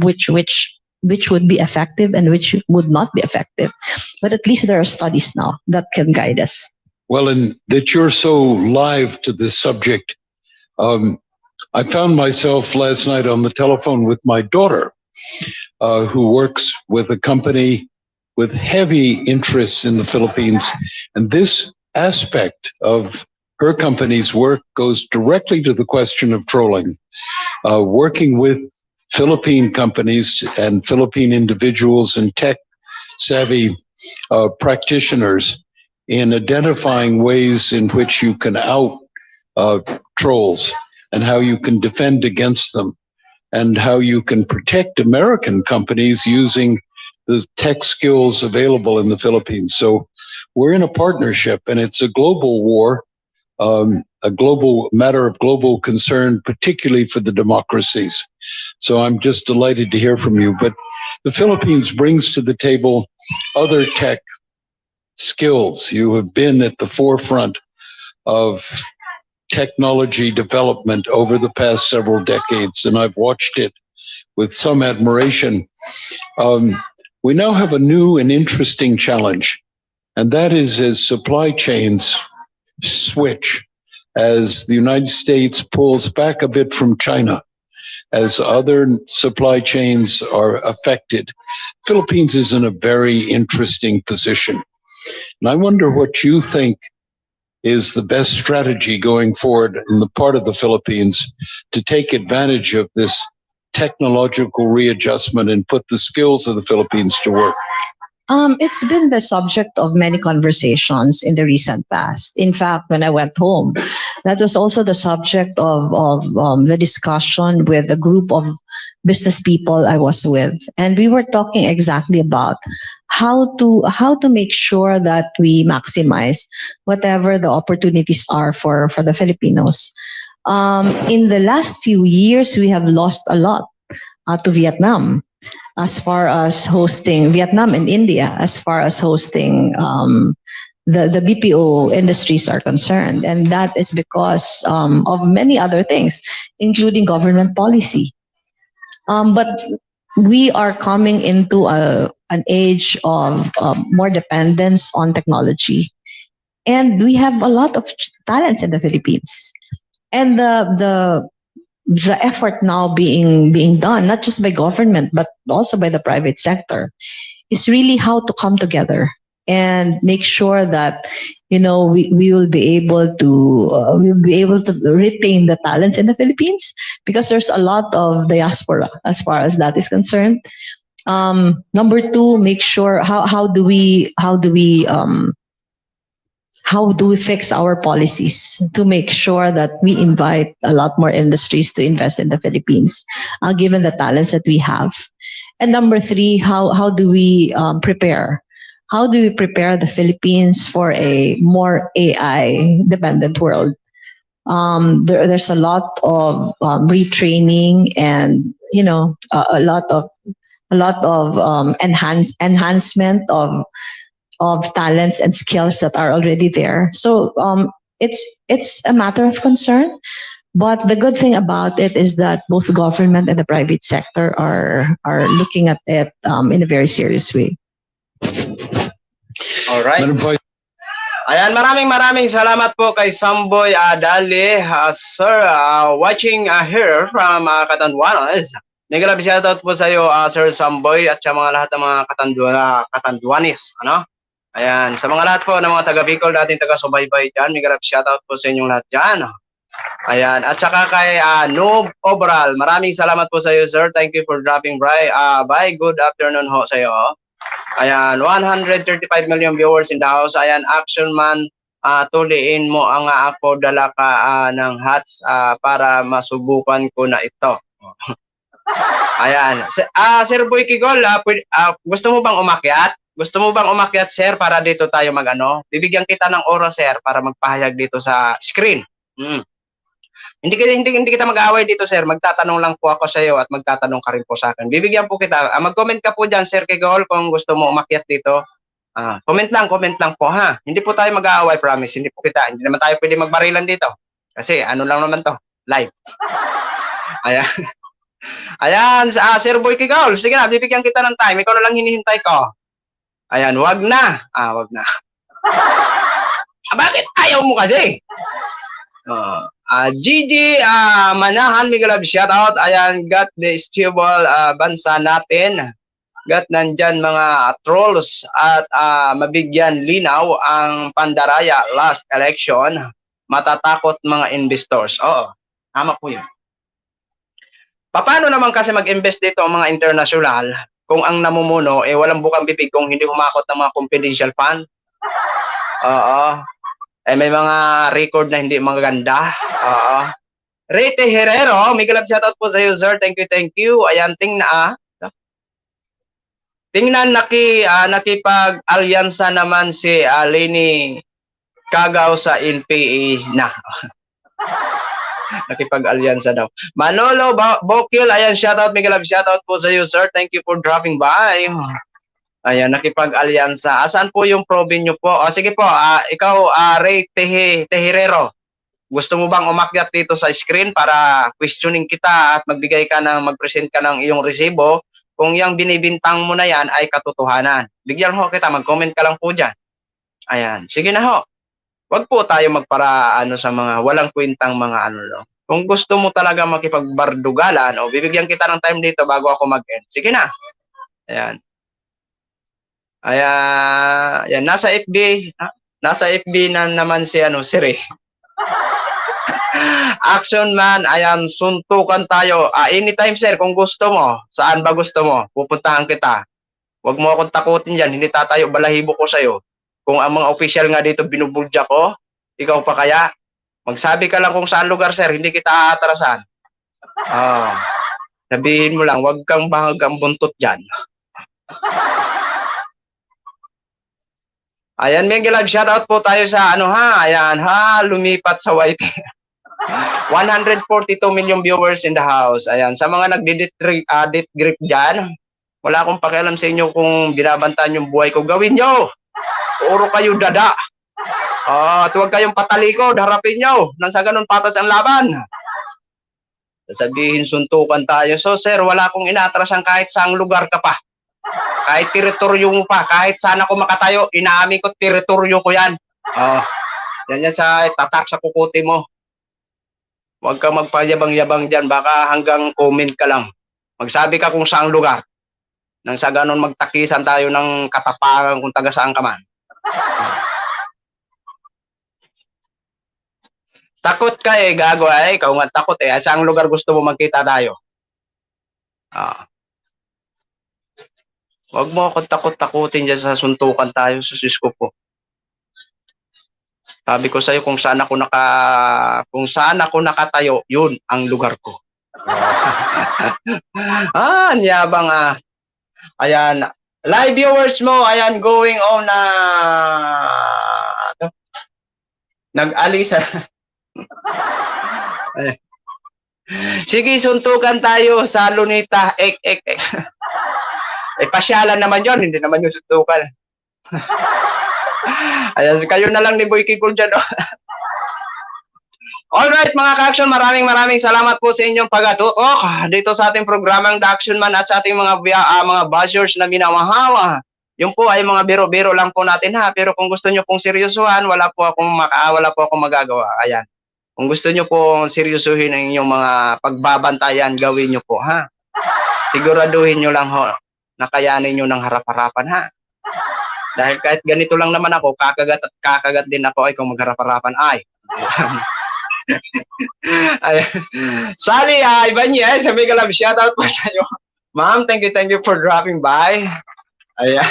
which would be effective and which would not be effective. But at least there are studies now that can guide us. Well, and that you're so live to this subject, I found myself last night on the telephone with my daughter, who works with a company with heavy interests in the Philippines. And this aspect of her company's work goes directly to the question of trolling, working with Philippine companies and Philippine individuals and tech-savvy practitioners in identifying ways in which you can out trolls and how you can defend against them and how you can protect American companies using the tech skills available in the Philippines. So we're in a partnership, and it's a global war, a global matter of global concern, particularly for the democracies. So I'm just delighted to hear from you. But the Philippines brings to the table other tech skills. You have been at the forefront of technology development over the past several decades, and I've watched it with some admiration. We now have a new and interesting challenge, and that is as supply chains switch, as the United States pulls back a bit from China, as other supply chains are affected. Philippines is in a very interesting position. And I wonder what you think is the best strategy going forward in the part of the Philippines to take advantage of this technological readjustment and put the skills of the Philippines to work. It's been the subject of many conversations in the recent past. In fact, when I went home, that was also the subject of the discussion with a group of business people I was with. And we were talking exactly about how to make sure that we maximize whatever the opportunities are for the Filipinos. In the last few years, we have lost a lot to Vietnam, as far as hosting Vietnam and India, as far as hosting the BPO industries are concerned. And that is because of many other things, including government policy. But we are coming into an age of more dependence on technology. And we have a lot of talents in the Philippines. And the effort now being done, not just by government, but also by the private sector, is really how to come together and make sure that we will be able to retain the talents in the Philippines, because there's a lot of diaspora as far as that is concerned. Number two, make sure how do we fix our policies to make sure that we invite a lot more industries to invest in the Philippines, given the talents that we have. And number three, how do we prepare? How do we prepare the Philippines for a more AI-dependent world? There's a lot of retraining and a lot of enhancement of talents and skills that are already there. So it's a matter of concern. But the good thing about it is that both the government and the private sector are looking at it in a very serious way. All right. Ayan, maraming salamat po kay Samboy Dali. Sir, watching here from Catanduanes. Nagalabi shoutout po sa iyo, Sir Samboy, at sa mga lahat ng mga Catanduanes. Ano? Ayan, sa mga lahat po ng mga taga-Bicol, dating taga-subaybay dyan, may galap shoutout po sa inyong lahat dyan. Ayan, at saka kay Noob Obral, maraming salamat po sa iyo, sir. Thank you for dropping by. Good afternoon ho sa iyo. Ayan, 135 million viewers in the house. Ayan, Action Man, tuliin mo ang ako, dala ka ng hats para masubukan ko na ito. Ayan, Sir Boy Kigol, gusto mo bang umakyat? Gusto mo bang umakyat, sir, para dito tayo bibigyan kita ng oras, sir, para magpahayag dito sa screen. Hindi kita mag-aaway dito, sir. Magtatanong lang po ako sa iyo at magtatanong ka rin po sa akin. Bibigyan po kita. Mag-comment ka po dyan, Sir Kigol, kung gusto mo umakyat dito. Comment lang po, ha. Hindi po tayo mag-aaway, promise. Hindi naman tayo pwede magbarilan dito. Kasi ano lang naman to, live. Ayan. Ayan, Sir Boy Kigol. Sige na, bibigyan kita ng time. Ikaw na lang hinihintay ko. Ayan, wag na. Wag na. Bakit ayaw mo kasi? Gigi Manahan, Miguel Love, shout out. Ayan, got the stable bansa natin. Got nandyan mga trolls at mabigyan linaw ang pandaraya last election. matatakot mga investors. Oo, tama po yun. Paano naman kasi mag-invest dito ang mga international kung ang namumuno walang bukang bibig kung hindi humakot ng mga confidential fund? Oo. May mga record na hindi maganda. Oo. Rete Herrero, may galap shoutout po sa iyo, sir. Thank you, thank you. Ayan, tingnan nakipag-alyansa naman si Leni Kagaw sa NPA na. Nakipag-alyansa daw. Manolo Bokil, ayan, shoutout, may galap shoutout po sa iyo, sir. Thank you for dropping by. Ayan, nakipag-alyansa. Asan po yung probe nyo po? O, sige po, ikaw, Ray Teherero. Gusto mo bang umakyat dito sa screen para questioning kita at mag-present ka ng iyong resibo kung yung binibintang mo na yan ay katotohanan? Bigyan ho kita, mag-comment ka lang po dyan. Ayan, sige na ho. Wag po tayo sa mga walang kwentang mga Kung gusto mo talaga makipagbardugalan, bibigyan kita ng time dito bago ako mag-end. Sige na. Ayan. Ayan, nasa FB na naman si Ray. Action man, ayan, suntukan tayo. Anytime, sir, kung gusto mo, saan ba gusto mo? Pupuntahan kita. Huwag mo akong takutin dyan, hindi tatayo balahibo ko sa'yo. Kung ang mga official nga dito binubudya ko, ikaw pa kaya? Magsabi ka lang kung saan lugar, sir, hindi kita aatrasan. Sabihin mo lang, huwag kang bahagang buntot dyan. Ayan, may shoutout po tayo sa ayan, lumipat sa YT. 142 million viewers in the house. Ayan, sa mga nagdi-deep grip dyan, wala akong pakialam sa inyo kung binabantaan yung buhay ko. Gawin nyo. Puro kayo dada. At huwag kayong patalikod, harapin nyo. Nang sa ganun patas ang laban. Sabihin, suntukan tayo. So, sir, wala akong inaatrasan kahit saang lugar ka pa. Kahit teritoryo mo pa, kahit saan ako makatayo, inaamin ko, teritoryo ko yan. Yan sa tatak sa kukuti mo. Huwag kang magpayabang-yabang dyan, baka hanggang comment ka lang. Magsabi ka kung saang lugar. Nang sa ganun magtakisan tayo ng katapangan kung taga saan ka man. Takot ka gago ikaw nga takot saang lugar gusto mo magkita tayo? Huwag mo ako takot-takutin dyan sa suntukan tayo sa Cisco po. Sabi ko sa'yo kung saan ako nakatayo, yun ang lugar ko. Nyabang Ayan, live viewers mo, ayan, going on na nag-alisa. Sige, suntukan tayo sa Lunita. Pasyalan naman yon, hindi naman yung suntukan. Ayan, kayo na lang ni Boy Kikul dyan. Alright, mga ka-action, maraming salamat po sa inyong pagatutok dito sa ating programang The Action Man at sa ating mga bashers na minamahal. Yung po ay mga biro-biro lang po natin pero kung gusto nyo pong seryosohan, wala po akong magagawa. Ayan. Kung gusto nyo pong seryosohin ang inyong mga pagbabantayan, gawin nyo po Siguraduhin nyo lang nakayanin nyo ng harap-harapan Dahil kahit ganito lang naman ako, kakagat din ako kung magharap-harapan Sally Ibanez, may galab shoutout po sa inyo. Ma'am, thank you for dropping by. Ayan.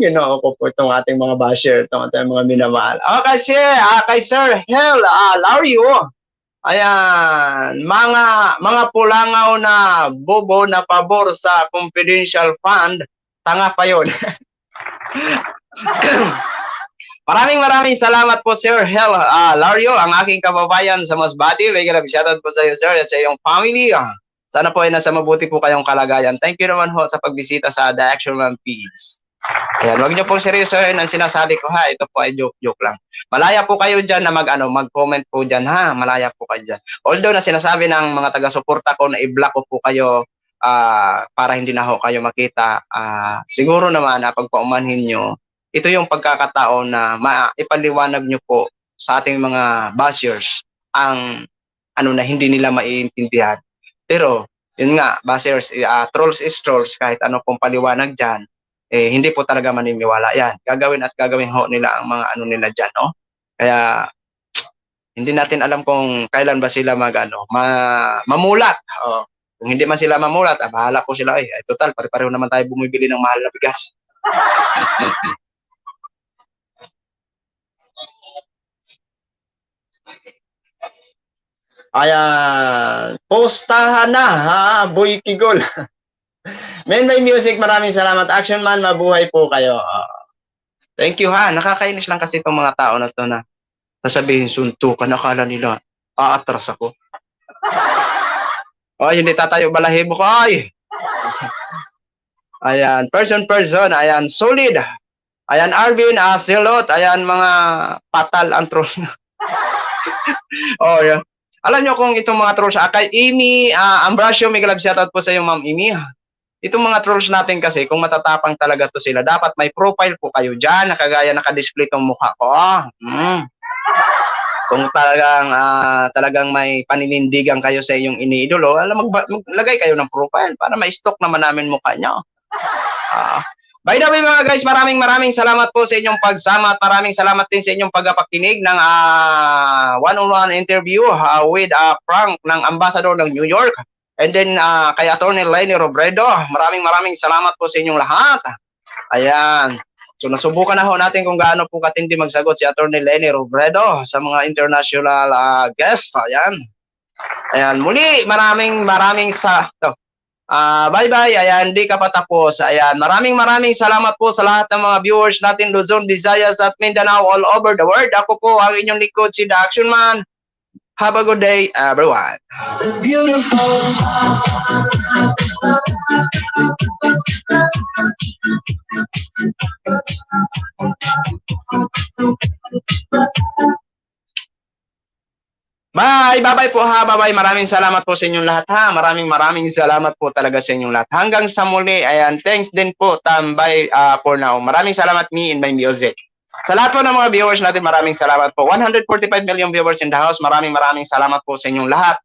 Ginoo ko po itong ating mga basher, itong ating mga minamahal. Kay Sir Hell, Lario. Ayan, mga pulangaw na bobo na pabor sa confidential fund, tanga pa yun. Maraming salamat po, Sir Hell Lario, ang aking kababayan sa Masbate. May shoutout po sa iyo, sir, at sa iyong family. Sana po ay nasa mabuti po kayong kalagayan. Thank you naman sa pagbisita sa The Action Man Feeds. Ayan, huwag niyo pong seryosohin ang sinasabi ko ito po ay joke lang. Malaya po kayo dyan na mag-comment po dyan malaya po kayo dyan. Although na sinasabi ng mga taga-suporta ko na i-block ko po kayo para hindi na kayo makita, siguro naman pagpaumanhin nyo, ito yung pagkakataon na ipaliwanag nyo po sa ating mga bashers ang na hindi nila maiintindihan. Pero, yun nga, bashers, trolls is trolls, kahit ano pong paliwanag dyan, hindi po talaga maniniwala yan. Gagawin nila ang mga nila dyan, Kaya, hindi natin alam kung kailan ba sila mamulat. Oh, kung hindi man sila mamulat, bahala po sila. Total, pare-pareho naman tayo bumibili ng mahal na bigas. Ayan, postahan na ha, Boy Kigol. Men by Music, maraming salamat. Action Man, mabuhay po kayo. Thank you ha, nakakainis lang kasi itong mga tao na to na sasabihin suntukan, nakala nila aatras ako. Ay, hindi tatayo balahibo ko, ay. Ayan, person, ayan, solid. Ayan, Arvin, Silot, ayan, mga patal ang trolls. Oh, yeah. Alam nyo kung itong mga trolls, kay Amy, Ambrosio, may galab shoutout po sa iyo, Ma'am Amy. Itong mga trolls natin kasi, kung matatapang talaga to sila, dapat may profile po kayo dyan, nakagaya nakadisplay tong mukha ko. Kung talagang may paninindigan kayo sa iyong iniidolo, maglagay kayo ng profile para ma-stock naman namin mukha nyo. By the way mga guys, maraming salamat po sa inyong pagsama at maraming salamat din sa inyong pagpapakinig ng one-on-one interview with Frank ng Ambassador ng New York. And then kay Atty. Leni Robredo, maraming salamat po sa inyong lahat. Ayan. So nasubukan na ho natin kung gaano po katindi magsagot si Atty. Leni Robredo sa mga international guests. Ayan. Ayan, muli maraming bye-bye. Ayan, hindi ka pa tapos. Ayan, maraming salamat po sa lahat ng mga viewers natin Luzon, Visayas at Mindanao all over the world. Ako po ang inyong likod, si The Action Man. Have a good day, everyone. Beautiful. Bye-bye po ha, bye-bye. Maraming salamat po sa inyong lahat ha. Maraming salamat po talaga sa inyong lahat. Hanggang sa muli, ayan, thanks din po, bye for now. Maraming salamat, me and my music. Sa lahat po ng mga viewers natin, maraming salamat po. 145 million viewers in the house. Maraming salamat po sa inyong lahat.